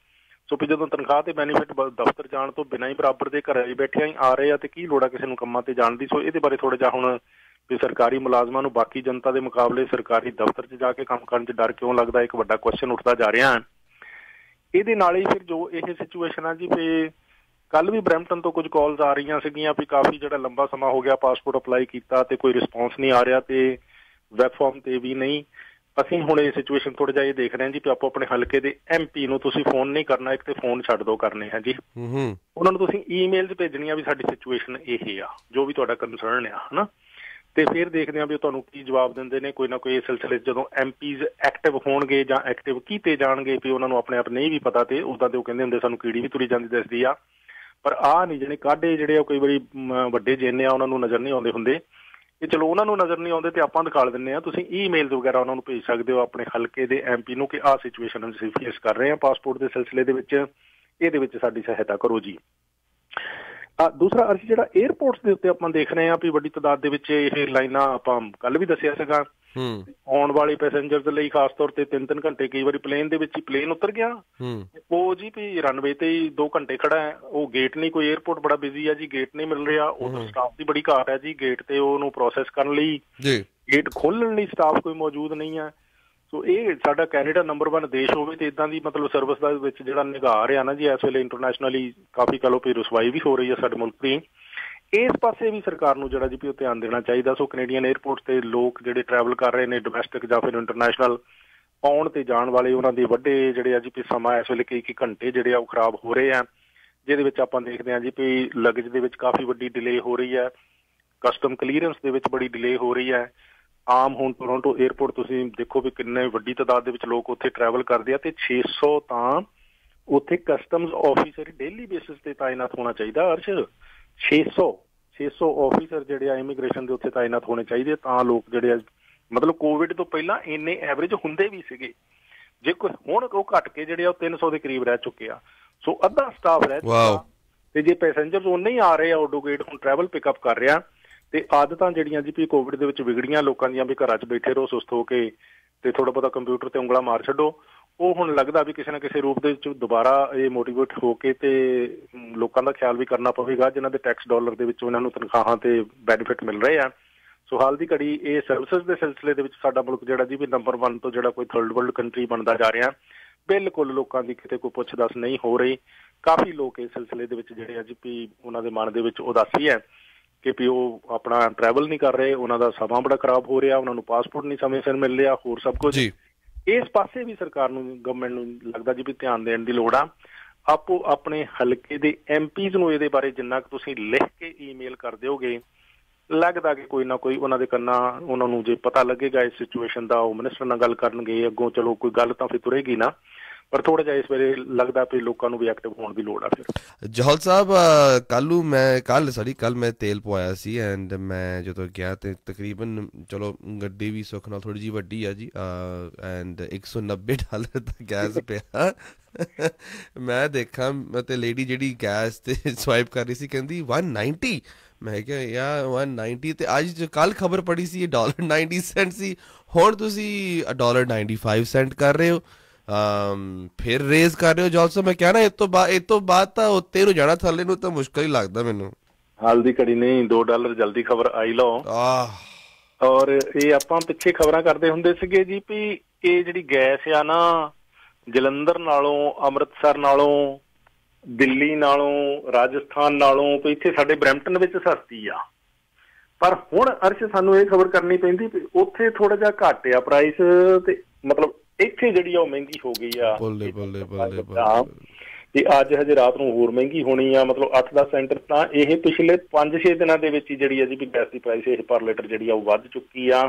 S3: ਸੋ ਵੀ ਜਦੋਂ ਤਨਖਾਹ ਤੇ ਬੈਨੀਫਿਟ ਦਫ਼ਤਰ ਜਾਣ ਤੋਂ ਬਿਨਾਂ ਹੀ ਬਰਾਬਰ ਦੇ ਘਰੇ ਬੈਠਿਆਂ ਹੀ ਆ ਰਹੇ ਆ ਤੇ ਕੀ ਲੋੜ ਆ ਕਿਸੇ ਨੂੰ ਕੰਮਾਂ ਤੇ ਜਾਣ ਦੀ। ਸੋ ਇਹਦੇ ਬਾਰੇ ਥੋੜ੍ਹਾ ਜਿਹਾ ਹੁਣ ਵੀ ਸਰਕਾਰੀ ਮੁਲਾਜ਼ਮਾਂ ਨੂੰ ਬਾਕੀ ਜਨਤਾ ਦੇ ਮੁਕਾਬਲੇ ਸਰਕਾਰੀ ਦਫ਼ਤਰ 'ਚ ਜਾ ਕੇ ਕੰਮ ਕਰਨ 'ਚ ਡਰ ਕਿਉਂ ਲੱਗਦਾ ਇੱਕ ਵੱਡਾ ਕੁਐਸਚਨ ਉੱਠਦਾ ਜਾ ਰਿਹਾ। ਇਹਦੇ ਨਾਲ ਹੀ ਫਿਰ ਜੋ ਇਹ ਸਿਚੁਏਸ਼ਨ ਆ ਜੀ ਵੀ ਕੱਲ ਵੀ ਬਰੈਂਪਟਨ ਤੋਂ ਕੁਝ ਕਾਲਸ ਆ ਰਹੀਆਂ ਸੀਗੀਆਂ ਵੀ ਕਾਫੀ ਜਿਹੜਾ ਲੰਬਾ ਸਮਾਂ ਹੋ ਗਿਆ ਪਾਸਪੋਰਟ ਅਪਲਾਈ ਕੀਤਾ ਤੇ ਕੋਈ ਰਿਸਪੌਂਸ ਨਹੀਂ ਆ ਰਿਹਾ ਤੇ ਵੈਬ ਫਾਰਮ ਤੇ ਵੀ ਨਹੀਂ। ਅਸੀਂ ਹੁਣ ਇਹ ਸਿਚੁਏਸ਼ਨ ਥੋੜ੍ਹਾ ਜਿਹਾ ਇਹ ਦੇਖ ਰਹੇ ਹਾਂ ਜੀ ਵੀ ਆਪੋ ਆਪਣੇ ਹਲਕੇ ਦੇ MP ਨੂੰ ਤੁਸੀਂ ਫੋਨ ਨਹੀਂ ਕਰਨਾ ਇੱਕ ਤੇ ਫੋਨ ਛੱਡ ਦੋ ਕਰਨੇ ਹੈ ਜੀ। ਉਹਨਾਂ ਨੂੰ ਤੁਸੀਂ ਈਮੇਲਸ ਭੇਜਣੀਆਂ ਵੀ ਸਾਡੀ ਸਿਚੁਏਸ਼ਨ ਇਹ ਆ ਜੋ ਵੀ ਤੁਹਾਡਾ ਕੰਸਰਨ ਆ ਹਨਾ। ਤੇ ਫਿਰ ਦੇਖਦੇ ਹਾਂ ਵੀ ਤੁਹਾਨੂੰ ਕੀ ਜਵਾਬ ਦਿੰਦੇ ਨੇ। ਕੋਈ ਨਾ ਕੋਈ ਇਸ ਸਿਲਸਿਲੇ 'ਚ ਜਦੋਂ MPs ਐਕਟਿਵ ਹੋਣਗੇ ਜਾਂ ਐਕਟਿਵ ਕੀਤੇ ਜਾਣਗੇ ਵੀ ਉਹਨਾਂ ਨੂੰ ਆਪਣੇ ਆਪ ਨਹੀਂ ਵੀ ਪਤਾ ਤੇ ਉੱਦਾਂ ਤੇ ਉਹ ਕਹਿੰਦੇ ਹੁੰਦੇ ਸਾਨੂੰ ਕੀੜੀ ਵੀ ਤੁਰੀ ਜਾਂਦੀ ਦੱਸਦੀ ਆ। ਪਰ ਆਹ ਨਹੀਂ ਜਿਹੜੇ ਕਾਢੇ ਜਿਹੜੇ ਆ ਕਈ ਵਾਰੀ ਵੱਡੇ ਜਿੰਨੇ ਆ ਉਹਨਾਂ ਨੂੰ ਨਜ਼ਰ ਨਹੀਂ ਆਉਂਦੇ ਹੁੰਦੇ। ਇਹ ਚਲੋ ਉਹਨਾਂ ਨੂੰ ਨਜ਼ਰ ਨਹੀਂ ਆਉਂਦੇ ਤੇ ਆਪਾਂ ਦਿਖਾ ਦਿੰਦੇ ਹਾਂ। ਤੁਸੀਂ ਈਮੇਲਸ ਵਗੈਰਾ ਉਹਨਾਂ ਨੂੰ ਭੇਜ ਸਕਦੇ ਹੋ ਆਪਣੇ ਹਲਕੇ ਦੇ MP ਨੂੰ ਕਿ ਆਹ ਸਿਚੁਏਸ਼ਨ ਅਸੀਂ ਫੇਸ ਕਰ ਰਹੇ ਹਾਂ ਪਾਸਪੋਰਟ ਦੇ ਸਿਲਸਿਲੇ ਦੇ ਵਿੱਚ ਇਹਦੇ ਵਿੱਚ ਸਾਡੀ ਸਹਾਇਤਾ ਕਰੋ ਜੀ। ਦੂਸਰਾ ਅਸੀਂ ਜਿਹੜਾ ਏਅਰਪੋਰਟਸ ਦੇ ਉੱਤੇ ਆਪਾਂ ਦੇਖ ਰਹੇ ਹਾਂ ਵੀ ਵੱਡੀ ਤਾਦਾਦ ਦੇ ਵਿੱਚ ਇਹ ਲਾਈਨਾਂ ਆਪਾਂ ਕੱਲ ਵੀ ਦੱਸਿਆ ਸੀਗਾ ਆਉਣ ਵਾਲੇ ਪੈਸੇਂਜਰਸ ਲਈ ਖਾਸ ਤੌਰ ਤੇ 3-3 ਘੰਟੇ ਕਈ ਵਾਰੀ ਪਲੇਨ ਦੇ ਵਿੱਚ ਹੀ ਪਲੇਨ ਉਤਰ ਗਿਆ ਉਹ ਜੀ ਵੀ ਰਨਵੇ ਤੇ ਹੀ 2 ਘੰਟੇ ਖੜਾ ਹੈ ਉਹ ਗੇਟ ਨਹੀਂ ਕੋਈ ਏਅਰਪੋਰਟ ਬੜਾ ਬਿਜ਼ੀ ਹੈ ਜੀ ਗੇਟ ਨਹੀਂ ਮਿਲ ਰਿਹਾ ਉਧਰ ਸਟਾਫ ਦੀ ਬੜੀ ਘਾਟ ਹੈ ਜੀ ਗੇਟ ਤੇ ਉਹਨੂੰ ਪ੍ਰੋਸੈਸ ਕਰਨ ਲਈ ਗੇਟ ਖੋਲਣ ਲਈ ਸਟਾਫ ਕੋਈ ਮੌਜੂਦ ਨਹੀਂ ਹੈ। ਸੋ ਇਹ ਸਾਡਾ ਕੈਨੇਡਾ ਨੰਬਰ 1 ਦੇਸ਼ ਹੋਵੇ ਤੇ ਇਦਾਂ ਦੀ ਮਤਲਬ ਸਰਵਿਸ ਦਾ ਵਿੱਚ ਜਿਹੜਾ ਨਿਗਾਰ ਆ ਨਾ ਜੀ ਇਸ ਵੇਲੇ ਇੰਟਰਨੈਸ਼ਨਲੀ ਕਾਫੀ ਕਹ ਲਓ ਵੀ ਰੁਸਵਾਈ ਵੀ ਹੋ ਰਹੀ ਹੈ ਸਾਡੇ ਮੁਲਕ ਦੀ, ਇਸ ਪਾਸੇ ਵੀ ਸਰਕਾਰ ਨੂੰ ਜਿਹੜਾ ਜੀ ਵੀ ਉਹ ਧਿਆਨ ਦੇਣਾ ਚਾਹੀਦਾ। ਸੋ ਕੈਨੇਡੀਅਨ ਏਅਰਪੋਰਟ ਤੇ ਲੋਕ ਜਿਹੜੇ ਟਰੈਵਲ ਕਰ ਰਹੇ ਨੇ ਡੋਮੈਸਟਿਕ ਜਾਂ ਫਿਰ ਇੰਟਰਨੈਸ਼ਨਲ ਆਉਣ ਤੇ ਜਾਣ ਵਾਲੇ, ਉਹਨਾਂ ਦੇ ਵੱਡੇ ਜਿਹੜੇ ਆ ਜੀ ਵੀ ਸਮਾਂ ਇਸ ਵੇਲੇ ਕਈ ਘੰਟੇ ਜਿਹੜੇ ਆ ਉਹ ਖਰਾਬ ਹੋ ਰਹੇ ਆ, ਜਿਹਦੇ ਵਿੱਚ ਆਪਾਂ ਦੇਖਦੇ ਹਾਂ ਜੀ ਵੀ ਲਗੇਜ ਦੇ ਵਿੱਚ ਕਾਫੀ ਵੱਡੀ ਡਿਲੇ ਹੋ ਰਹੀ ਹੈ, ਕਸਟਮ ਕਲੀਅਰੈਂਸ ਦੇ ਵਿੱਚ ਬੜੀ ਡਿਲੇ ਹੋ ਰਹੀ ਹੈ। ਆਮ ਹੁਣ ਟੋਰਾਂਟੋ ਏਅਰਪੋਰਟ ਤੁਸੀਂ ਦੇਖੋ ਵੀ ਕਿੰਨੇ ਵੱਡੀ ਤਾਦਾਦ ਦੇ ਵਿੱਚ ਲੋਕ ਉੱਥੇ ਟਰੈਵਲ ਕਰਦੇ ਆ ਤੇ 600 ਤਾਂ ਉੱਥੇ ਕਸਟਮਸ ਆਫਿਸਰ ਡੇਲੀ ਬੇਸਿਸ ਤੇ ਤਾਇਨਾਤ ਹੋਣਾ ਚਾਹੀਦਾ। ਅਰਸ਼ 600 ਆਫਿਸਰ ਜਿਹੜੇ ਆ ਇਮੀਗ੍ਰੇਸ਼ਨ ਦੇ ਉੱਥੇ ਤਾਇਨਾਤ ਹੋਣੇ ਚਾਹੀਦੇ ਤਾਂ ਲੋਕ ਜਿਹੜੇ ਆ ਮਤਲਬ ਕੋਵਿਡ ਤੋਂ ਪਹਿਲਾਂ ਇੰਨੇ ਐਵਰੇਜ ਹੁੰਦੇ ਵੀ ਸੀਗੇ, ਜੇ ਕੋਈ ਹੁਣ ਉਹ ਘਟ ਕੇ ਜਿਹੜੇ ਆ ਉਹ 300 ਦੇ ਕਰੀਬ ਰਹਿ ਚੁੱਕੇ ਆ। ਸੋ ਅੱਧਾ ਸਟਾਫ ਰਹਿ ਚੁੱਕਾ ਤੇ ਜੇ ਪੈਸੇਂਜਰਸ ਉਹ ਨਹੀਂ ਆ ਰਹੇ ਆ ਆਟੋਗੇਟ ਹੁਣ ਟਰੈਵਲ ਪਿਕਅਪ ਕਰ ਰਿਹਾ ਤੇ ਆਦਤਾਂ ਜਿਹੜੀਆਂ ਜੀ ਵੀ ਕੋਵਿਡ ਦੇ ਵਿੱਚ ਵਿਗੜੀਆਂ ਲੋਕਾਂ ਦੀਆਂ ਵੀ ਘਰਾਂ 'ਚ ਬੈਠੇ ਰਹੋ ਸੁਸਤ ਹੋ ਕੇ ਤੇ ਥੋੜਾ ਬਹੁਤਾ ਕੰਪਿਊਟਰ ਤੇ ਉਂਗਲਾਂ ਮਾਰ ਛੱਡੋ, ਉਹ ਹੁਣ ਲੱਗਦਾ ਵੀ ਕਿਸੇ ਨਾ ਕਿਸੇ ਰੂਪ ਦੇ ਵਿੱਚ ਦੁਬਾਰਾ ਇਹ ਮੋਟੀਵੇਟ ਹੋ ਕੇ ਤੇ ਲੋਕਾਂ ਦਾ ਖਿਆਲ ਵੀ ਕਰਨਾ ਪਵੇਗਾ ਜਿਨ੍ਹਾਂ ਦੇ ਟੈਕਸ ਡਾਲਰ ਦੇ ਵਿੱਚੋਂ ਇਹਨਾਂ ਨੂੰ ਤਨਖਾਹਾਂ ਤੇ ਬੈਨੀਫਿਟ ਮਿਲ ਰਹੇ ਆ। ਸੋ ਹਾਲ ਦੀ ਘੜੀ ਇਹ ਸਰਵਿਸਿਜ਼ ਦੇ ਸਿਲਸਿਲੇ ਦੇ ਵਿੱਚ ਸਾਡਾ ਮੁਲਕ ਜਿਹੜਾ ਜੀ ਵੀ ਨੰਬਰ 1 ਤੋਂ ਜਿਹੜਾ ਕੋਈ ਥਰਡ ਵਰਲਡ ਕੰਟਰੀ ਬਣਦਾ ਜਾ ਰਿਹਾ, ਬਿਲਕੁਲ ਲੋਕਾਂ ਦੀ ਕਿਤੇ ਕੋਈ ਪੁੱਛ ਦੱਸ ਨਹੀਂ ਹੋ ਰਹੀ। ਕਾਫੀ ਲੋਕ ਇਸ ਸਿਲਸਿਲੇ ਦੇ ਵਿੱਚ ਜਿਹੜੇ ਆ ਜੀ ਵੀ ਉਹਨਾਂ ਦੇ ਮਨ ਦੇ ਵਿੱਚ ਉਦਾਸੀ ਹੈ ਕਿ ਵੀ ਉਹ ਆਪਣਾ ਟਰੈਵਲ ਨਹੀਂ ਕਰ ਰਹੇ, ਉਹਨਾਂ ਦਾ ਸਮਾਂ ਬੜਾ ਖਰਾਬ ਹੋ ਰਿਹਾ, ਉਹਨਾਂ ਨੂੰ ਪਾਸਪੋਰਟ ਨਹੀਂ ਸਮੇਂ ਸਿਰ ਮਿਲ ਰਿਹਾ, ਹੋਰ ਸਭ ਕੁਝ। ਇਸ ਪਾਸੇ ਵੀ ਸਰਕਾਰ ਨੂੰ ਗਵਰਨਮੈਂਟ ਨੂੰ ਲੱਗਦਾ ਜੀ ਵੀ ਧਿਆਨ ਦੇਣ ਦੀ ਲੋੜ ਆ। ਆਪੋ ਆਪਣੇ ਹਲਕੇ ਦੇ ਐਮਪੀਜ਼ ਨੂੰ ਇਹਦੇ ਬਾਰੇ ਜਿੰਨਾ ਕੁ ਤੁਸੀਂ ਲਿਖ ਕੇ ਈਮੇਲ ਕਰ ਦਿਓਗੇ, ਲੱਗਦਾ ਕਿ ਕੋਈ ਨਾ ਕੋਈ ਉਹਨਾਂ ਦੇ ਕੰਨਾਂ ਉਹਨਾਂ ਨੂੰ ਜੇ ਪਤਾ ਲੱਗੇਗਾ ਇਸ ਸਿਚੁਏਸ਼ਨ ਦਾ, ਉਹ ਮਿਨਿਸਟਰ ਨਾਲ ਗੱਲ ਕਰਨਗੇ ਅੱਗੋਂ, ਚਲੋ ਕੋਈ ਗੱਲ ਤਾਂ ਫਿਰ ਤੁਰੇਗੀ ਨਾ, ਪਰ ਥੋੜਾ ਜਿਹਾ ਇਸ ਵੇਲੇ ਲੱਗਦਾ ਵੀ ਲੋਕਾਂ ਨੂੰ ਵੀ ਐਕਟਿਵ ਹੋਣ ਦੀ ਲੋੜ ਆ। ਫਿਰ
S2: ਜੋਹਲ ਸਾਹਿਬ ਕੱਲ ਮੈਂ ਤੇਲ ਪਵਾਇਆ ਸੀ ਐਂਡ ਮੈਂ ਜਦੋਂ ਗਿਆ ਤੇ ਤਕਰੀਬਨ ਚਲੋ ਗੱਡੀ ਵੀ ਸੁੱਖ ਨਾਲ ਥੋੜੀ ਜਿਹੀ ਵੱਡੀ ਆ ਜੀ ਐਂਡ $190 ਦਾ ਗੈਸ ਪਿਆ। ਮੈਂ ਦੇਖਾਂ ਤੇ ਲੇਡੀ ਜਿਹੜੀ ਗੈਸ ਤੇ ਸਵਾਈਪ ਕਰ ਰਹੀ ਸੀ ਕਹਿੰਦੀ 190, ਮੈਂ ਕਿਹਾ ਯਾਰ 190 ਤੇ ਅੱਜ ਕੱਲ ਖਬਰ ਪੜੀ ਸੀ ਇਹ $1.90 ਸੀ, ਹੁਣ ਤੁਸੀਂ $1.95 ਕਰ ਰਹੇ ਹੋ, ਫਿਰ ਰੇਜ਼ ਕਰ ਰਹੇ ਹੋ। ਜੋਹਲ ਸਾਹਿਬ ਮੈਂ ਕਹਿਣਾ ਇਸ ਤੋਂ ਬਾਅਦ ਤਾਂ ਉੱਤੇ ਨੂੰ ਜਾਣਾ, ਥੱਲੇ ਨੂੰ ਤਾਂ ਮੁਸ਼ਕਲ ਹੀ ਲੱਗਦਾ ਮੈਨੂੰ।
S3: ਹਾਲ ਦੀ ਘੜੀ ਨਹੀਂ $2 ਜਲਦੀ ਖਬਰ ਆਈ ਲਓ। ਔਰ ਇਹ ਆਪਾਂ ਪਿੱਛੇ ਖਬਰਾਂ ਕਰਦੇ ਹੁੰਦੇ ਸੀਗੇ ਜੀ ਵੀ ਇਹ ਜਿਹੜੀ ਗੈਸ ਆ ਨਾ ਜਲੰਧਰ ਨਾਲੋਂ, ਅੰਮ੍ਰਿਤਸਰ ਨਾਲੋਂ, ਦਿੱਲੀ ਨਾਲੋਂ, ਰਾਜਸਥਾਨ ਨਾਲੋਂ ਵੀ ਇੱਥੇ ਸਾਡੇ ਬਰੈਂਪਟਨ ਵਿੱਚ ਸਸਤੀ ਆ, ਪਰ ਹੁਣ ਅਰਸ਼ ਸਾਨੂੰ ਇਹ ਖਬਰ ਕਰਨੀ ਪੈਂਦੀ ਵੀ ਉੱਥੇ ਥੋੜਾ ਜਿਹਾ ਘੱਟ ਆ ਪ੍ਰਾਈਸ ਤੇ ਮਤਲਬ ਇੱਥੇ ਜਿਹੜੀ ਆ ਉਹ ਮਹਿੰਗੀ ਹੋ ਗਈ ਆ ਤੇ ਅੱਜ ਹਜੇ ਰਾਤ ਨੂੰ ਹੋਰ ਮਹਿੰਗੀ ਹੋਣੀ ਆ, ਮਤਲਬ 8-10 ਸੈਂਟ ਤਾਂ ਇਹ ਪਿਛਲੇ 5-6 ਦਿਨਾਂ ਦੇ ਵਿੱਚ ਹੀ ਜਿਹੜੀ ਆ ਜੀ ਵੀ ਗੈਸ ਦੀ ਪ੍ਰਾਈਸ ਇਹ ਪਰ ਲੀਟਰ ਜਿਹੜੀ ਆ ਉਹ ਵੱਧ ਚੁੱਕੀ ਆ।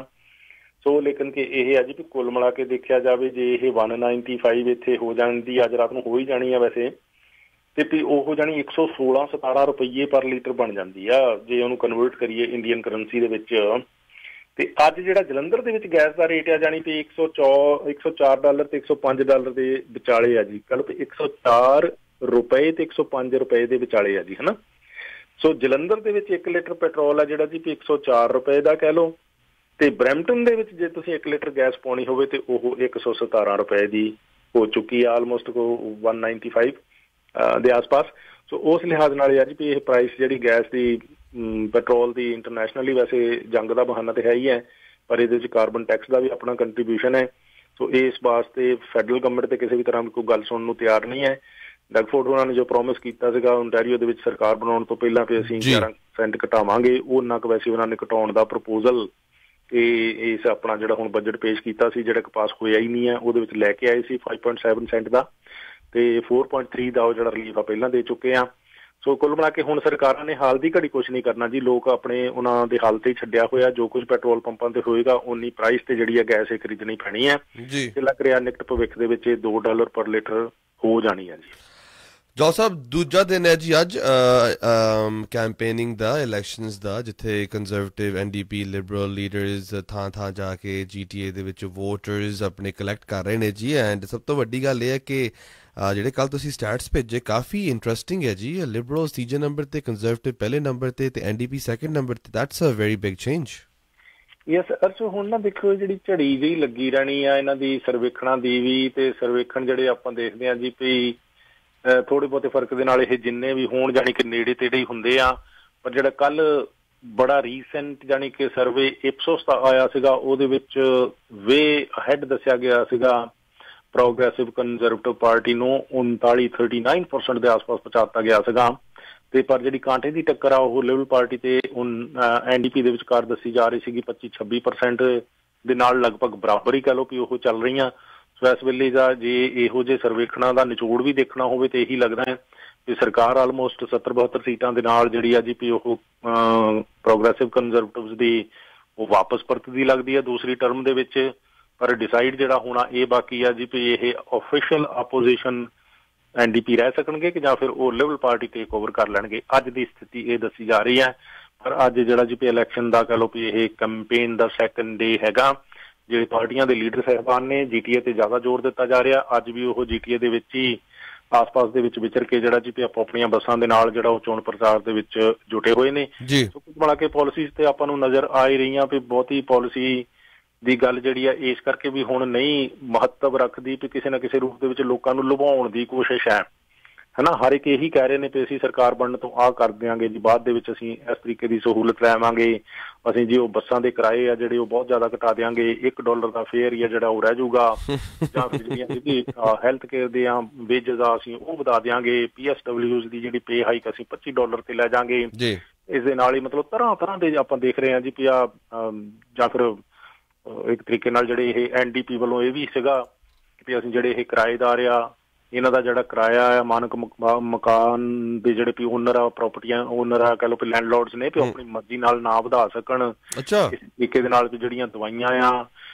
S3: ਸੋ ਲੇਕਿਨ ਕਿ ਇਹ ਆ ਜੀ ਵੀ ਕੁੱਲ ਮਿਲਾ ਕੇ ਦੇਖਿਆ ਜਾਵੇ ਜੇ ਇਹ 195 ਇੱਥੇ ਹੋ ਜਾਂਦੀ ਅੱਜ ਰਾਤ ਨੂੰ ਹੋ ਹੀ ਜਾਣੀ ਆ ਵੈਸੇ, ਤੇ ਵੀ ਉਹ ਜਾਣੀ 116-17 ਰੁਪਈਏ ਪਰ ਲੀਟਰ ਬਣ ਜਾਂਦੀ ਆ ਜੇ ਉਹਨੂੰ ਕਨਵਰਟ ਕਰੀਏ ਇੰਡੀਅਨ ਕਰੰਸੀ ਦੇ ਵਿੱਚ। ਤੇ ਅੱਜ ਜਿਹੜਾ ਜਲੰਧਰ ਦੇ ਵਿੱਚ ਗੈਸ ਦਾ ਰੇਟ ਆ ਜਾਣੀ ਕਿ $104 ਤੇ $105 ਦੇ ਵਿਚਾਲੇ ਆ ਜੀ, ਕੱਲ $104 ਤੇ $105 ਦੇ ਵਿਚਾਲੇ ਆ ਜੀ, ਹਨਾ। ਸੋ ਜਲੰਧਰ ਦੇ ਵਿੱਚ 1 ਲੀਟਰ ਪੈਟਰੋਲ ਆ ਜਿਹੜਾ ਜੀ ਵੀ $104 ਦਾ ਕਹਿ ਲਓ, ਤੇ ਬਰੈਂਪਟਨ ਦੇ ਵਿੱਚ ਜੇ ਤੁਸੀਂ 1 ਲੀਟਰ ਗੈਸ ਪਾਉਣੀ ਹੋਵੇ ਤੇ ਉਹ $117 ਦੀ ਹੋ ਚੁੱਕੀ ਆ, ਆਲਮੋਸਟ 195 ਦੇ ਆਸ-ਪਾਸ। ਸੋ ਉਸ ਲਿਹਾਜ਼ ਨਾਲ ਆ ਜੀ ਵੀ ਇਹ ਪ੍ਰਾਈਸ ਜਿਹੜੀ ਗੈਸ ਦੀ ਪੈਟਰੋਲ ਦੀ ਇੰਟਰਨੈਸ਼ਨਲੀ ਵੈਸੇ ਜੰਗ ਦਾ ਬਹਾਨਾ ਤੇ ਹੈ ਹੀ ਹੈ, ਪਰ ਇਹਦੇ ਵਿੱਚ ਕਾਰਬਨ ਟੈਕਸ ਦਾ ਵੀ ਆਪਣਾ ਕੰਟਰੀਬਿਊਸ਼ਨ ਹੈ। ਸੋ ਇਸ ਵਾਸਤੇ ਫੈਡਰਲ ਗਵਰਨਮੈਂਟ ਤੇ ਕਿਸੇ ਵੀ ਤਰ੍ਹਾਂ ਦੀ ਕੋਈ ਗੱਲ ਸੁਣਨ ਨੂੰ ਤਿਆਰ ਨਹੀਂ ਹੈ। ਡਗਫੋਰਡ ਉਹਨਾਂ ਨੇ ਜੋ ਪ੍ਰੋਮਿਸ ਕੀਤਾ ਸੀਗਾ ਓਨਟਾਰੀਓ ਦੇ ਵਿੱਚ ਸਰਕਾਰ ਬਣਾਉਣ ਤੋਂ ਪਹਿਲਾਂ ਵੀ ਅਸੀਂ 11% ਘਟਾਵਾਂਗੇ, ਉਹਨਾਂ ਕੁ ਵੈਸੇ ਉਹਨਾਂ ਨੇ ਘਟਾਉਣ ਦਾ ਪ੍ਰਪੋਜ਼ਲ ਇਸ ਆਪਣਾ ਜਿਹੜਾ ਹੁਣ ਬਜਟ ਪੇਸ਼ ਕੀਤਾ ਸੀ ਜਿਹੜਾ ਪਾਸ ਹੋਇਆ ਹੀ ਨਹੀਂ ਹੈ, ਉਹਦੇ ਵਿੱਚ ਲੈ ਕੇ ਆਏ ਸੀ 5.7% ਦਾ ਤੇ 4.3 ਦਾ ਉਹ ਜਿਹੜਾ ਰਿਲੀਫ ਆ ਪਹਿਲਾਂ ਦੇ ਚੁੱਕੇ ਆ। ਸੋ ਕੁੱਲ ਮਿਲਾ ਕੇ ਹੁਣ ਸਰਕਾਰਾਂ ਨੇ ਹਾਲ ਦੀ ਘੜੀ ਕੁਛ ਨਹੀਂ ਕਰਨਾ ਜੀ, ਲੋਕ ਆਪਣੇ ਉਹਨਾਂ ਦੇ ਹਾਲ ਤੇ ਹੀ ਛੱਡਿਆ ਹੋਇਆ, ਜੋ ਕੁਝ ਪੈਟਰੋਲ ਪੰਪਾਂ ਤੇ ਹੋਏਗਾ ਉਨੀ ਪ੍ਰਾਈਸ ਤੇ ਜਿਹੜੀ ਆ ਗੈਸ ਇਹ ਖਰੀਦਣੀ ਪੈਣੀ ਹੈ ਤੇ ਲੱਗ ਰਿਹਾ ਨਿਕਟ ਭਵਿੱਖ ਦੇ ਵਿੱਚ $2 ਪਰ ਲੀਟਰ ਹੋ ਜਾਣੀ ਹੈ ਜੀ।
S2: ਜੋਹਲ ਸਾਹਿਬ ਦੂਜਾ ਦਿਨ ਹੈ ਜੀ ਅੱਜ ਕੈਂਪੇਨਿੰਗ ਦਾ, ਇਲੈਕਸ਼ਨਸ ਦਾ, ਜਿੱਥੇ ਕੰਜ਼ਰਵੇਟਿਵ NDP ਲਿਬਰਲ ਲੀਡਰਸ ਥਾਂ ਜਾ ਕੇ GTA ਦੇ ਵਿੱਚ ਵੋਟਰਸ ਆਪਣੇ ਕਲੈਕਟ ਕਰ ਰਹੇ ਨੇ ਜੀ। ਐਂਡ ਸਭ ਤੋਂ ਵੱਡੀ ਗੱਲ ਇਹ ਹੈ ਕਿ ਜਿਹੜੇ ਕੱਲ ਤੁਸੀਂ ਸਟੈਟਸ ਭੇਜੇ ਕਾਫੀ ਇੰਟਰਸਟਿੰਗ ਹੈ ਜੀ, ਲਿਬਰਲ ਤੀਜੇ ਨੰਬਰ ਤੇ, ਕੰਜ਼ਰਵੇਟਿਵ ਪਹਿਲੇ ਨੰਬਰ ਤੇ NDP ਸੈਕਿੰਡ ਨੰਬਰ ਤੇ। That's a very big change.
S3: Yes ਅਰਸ਼ੋ, ਹੁਣ ਨਾ ਦੇਖੋ ਜਿਹੜੀ ਝੜੀ ਜਿਹੀ ਲੱਗੀ ਰਹਿਣੀ ਆ ਇਹਨਾਂ ਦੀ ਸਰਵੇਖਣਾਂ ਦੀ ਵੀ, ਤੇ ਸਰਵੇਖਣ ਜਿਹੜੇ ਆਪਾਂ ਦੇਖਦੇ ਹਾਂ ਜੀ ਵੀ ਥੋੜੇ ਬਹੁਤੇ ਫਰਕ ਦੇ ਨਾਲ ਇਹ ਜਿੰਨੇ ਵੀ ਹੋਣ ਜਾਣੀ ਕਿ ਨੇੜੇ ਤੇੜੇ ਹੀ ਹੁੰਦੇ ਆ, ਪਰ ਜਿਹੜਾ ਕੱਲ ਬੜਾ ਰੀਸੈਂਟ ਜਾਨੀ ਕਿ ਸਰਵੇ ਇਪਸੋਸ ਦਾ ਆਇਆ ਸੀਗਾ, ਉਹਦੇ ਵਿੱਚ ਵੇ ਹੈਡ ਦੱਸਿਆ ਗਿਆ ਸੀਗਾ ਪ੍ਰੋਗਰੈਸਿਵ ਕੰਜ਼ਰਵੇਟਿਵ ਪਾਰਟੀ ਨੂੰ 39% ਦੇ ਆਸ-ਪਾਸ ਪਹੁੰਚਾਤਾ ਗਿਆ ਸੀਗਾ। ਤੇ ਪਰ ਜਿਹੜੀ ਕਾਂਟੇ ਦੀ ਟੱਕਰ ਆ ਉਹ ਲਿਬਰਲ ਪਾਰਟੀ ਤੇ NDP ਦੇ ਵਿਚਕਾਰ ਦੱਸੀ ਜਾ ਰਹੀ ਸੀਗੀ 25-26% ਦੇ ਨਾਲ ਲਗਭਗ ਬਰਾਬਰ ਹੀ ਕਹਿ ਲਓ ਕਿ ਉਹ ਚੱਲ ਰਹੀਆਂ। ਸੋ ਇਸ ਵੇਲੇ ਦਾ ਜੇ ਇਹੋ ਜਿਹੇ ਸਰਵੇਖਣਾਂ ਦਾ ਨਿਚੋੜ ਵੀ ਦੇਖਣਾ ਹੋਵੇ ਤੇ ਇਹੀ ਲੱਗਦਾ ਹੈ ਕਿ ਸਰਕਾਰ ਆਲਮੋਸਟ 70-72 ਸੀਟਾਂ ਦੇ ਨਾਲ ਜਿਹੜੀ ਆ ਜੀ ਪੀ ਉਹ ਪ੍ਰੋਗਰੈਸਿਵ ਕੰਜ਼ਰਵੇਟਿਵਸ ਦੀ ਉਹ ਵਾਪਸ ਪਰਤਦੀ ਲੱਗਦੀ ਹੈ ਦੂਸਰੀ ਟਰਮ ਦੇ ਵਿੱਚ। ਪਰ ਡਿਸਾਈਡ ਜਿਹੜਾ ਹੋਣਾ ਇਹ ਬਾਕੀ ਆ ਜੀ ਵੀ ਇਹ ਆਫੀਸ਼ੀਅਲ ਆਪੋਜੀਸ਼ਨ NDP ਰਹਿ ਸਕਣਗੇ ਕਿ ਜਾਂ ਫਿਰ ਉਹ ਲਿਬਰਲ ਪਾਰਟੀ ਟੇਕ ਓਵਰ ਕਰ ਲੈਣਗੇ। ਅੱਜ ਦੀ ਸਥਿਤੀ ਇਹ ਦੱਸੀ ਜਾ ਰਹੀ ਹੈ। ਪਰ ਅੱਜ ਜਿਹੜਾ ਜੀ ਪੀ ਇਲੈਕਸ਼ਨ ਦਾ ਕਹਿ ਲਓ ਵੀ ਇਹ ਕੰਪੇਨ ਦਾ ਸੈਕੰਡ ਡੇ ਹੈਗਾ। ਜਿਹੜੇ ਪਾਰਟੀਆਂ ਦੇ ਲੀਡਰ ਸਾਹਿਬਾਨ ਨੇ GTA ਤੇ ਜ਼ਿਆਦਾ ਜ਼ੋਰ ਦਿੱਤਾ ਜਾ ਰਿਹਾ। ਅੱਜ ਵੀ ਉਹ GTA ਦੇ ਵਿੱਚ ਹੀ ਆਸ-ਪਾਸ ਦੇ ਵਿੱਚ ਵਿਚਰ ਕੇ ਜਿਹੜਾ ਜੀ ਪੀ ਆਪਣੀਆਂ ਬੱਸਾਂ ਦੇ ਨਾਲ ਜਿਹੜਾ ਉਹ ਚੋਣ ਪ੍ਰਚਾਰ ਦੇ ਵਿੱਚ ਜੁਟੇ ਹੋਏ ਨੇ। ਸੋ ਕੁਝ ਮਿਲਾ ਕੇ ਪਾਲਿਸੀਜ਼ ਤੇ ਆਪਾਂ ਨੂੰ ਨਜ਼ਰ ਆ ਹੀ ਰਹੀਆਂ ਵੀ ਬਹੁਤੀ ਪਾਲਿਸੀ ਦੀ ਗੱਲ ਜਿਹੜੀ ਆ ਇਸ ਕਰਕੇ ਵੀ ਹੁਣ ਨਹੀਂ ਮਹੱਤਵ ਰੱਖਦੀ ਵੀ ਕਿਸੇ ਨਾ ਕਿਸੇ ਰੂਪ ਦੇ ਵਿੱਚ ਲੋਕਾਂ ਨੂੰ ਲੁਭਾਉਣ ਦੀ ਕੋਸ਼ਿਸ਼ ਹੈ ਹਨਾ। ਹਰ ਇੱਕ ਇਹੀ ਕਹਿ ਰਹੇ ਨੇ ਵੀ ਅਸੀਂ ਸਰਕਾਰ ਬਣਨ ਤੋਂ ਆਹ ਕਰ ਦਿਆਂਗੇ ਜੀ, ਬਾਅਦ ਦੇ ਵਿੱਚ ਅਸੀਂ ਇਸ ਤਰੀਕੇ ਦੀ ਸਹੂਲਤ ਲੈਵਾਂਗੇ, ਅਸੀਂ ਜੀ ਉਹ ਬੱਸਾਂ ਦੇ ਕਿਰਾਏ ਆ ਜਿਹੜੇ ਉਹ ਬਹੁਤ ਜ਼ਿਆਦਾ ਘਟਾ ਦਿਆਂਗੇ, $1 ਦਾ ਫੇਅਰ ਹੀ ਆ ਜਿਹੜਾ ਉਹ ਰਹਿ ਜਾਊਗਾ, ਜਾਂ ਫਿਰ ਜਿਹੜੀਆਂ ਹੈਲਥ ਕੇਅਰ ਦੇ ਆ ਵੇਜਸ ਆ ਅਸੀਂ ਉਹ ਵਧਾ ਦਿਆਂਗੇ, PSWs ਦੀ ਜਿਹੜੀ ਪੇ ਹਾਈਕ ਅਸੀਂ $25 ਤੇ ਲੈ ਜਾਵਾਂਗੇ। ਇਸ ਦੇ ਨਾਲ ਹੀ ਮਤਲਬ ਤਰ੍ਹਾਂ ਦੇ ਆਪਾਂ ਦੇਖ ਰਹੇ ਹਾਂ ਜੀ ਵੀ ਜਾਂ ਫਿਰ ਇੱਕ ਤਰੀਕੇ ਨਾਲ ਜਿਹੜੇ ਇਹ NDP ਵੱਲੋਂ ਇਹ ਵੀ ਸੀਗਾ ਕਿ ਅਸੀਂ ਜਿਹੜੇ ਇਹ ਕਿਰਾਏਦਾਰ ਆ ਇਹਨਾਂ ਦਾ ਜਿਹੜਾ ਕਿਰਾਇਆ ਆ ਮਾਨਕ ਮਕਾਨ ਦੇ ਜਿਹੜੇ ਵੀ ਓਨਰ ਆ ਪ੍ਰਾਪਰਟੀਆਂ ਓਨਰ ਆ ਕਹਿ ਲਓ ਵੀ ਲੈਂਡਲੋਰਡਸ ਨੇ ਵੀ ਆਪਣੀ ਮਰਜ਼ੀ ਨਾਲ ਨਾ ਵਧਾ ਸਕਣ। ਇਸ ਤਰੀਕੇ ਦੇ ਨਾਲ ਜਿਹੜੀਆਂ ਦਵਾਈਆਂ ਆ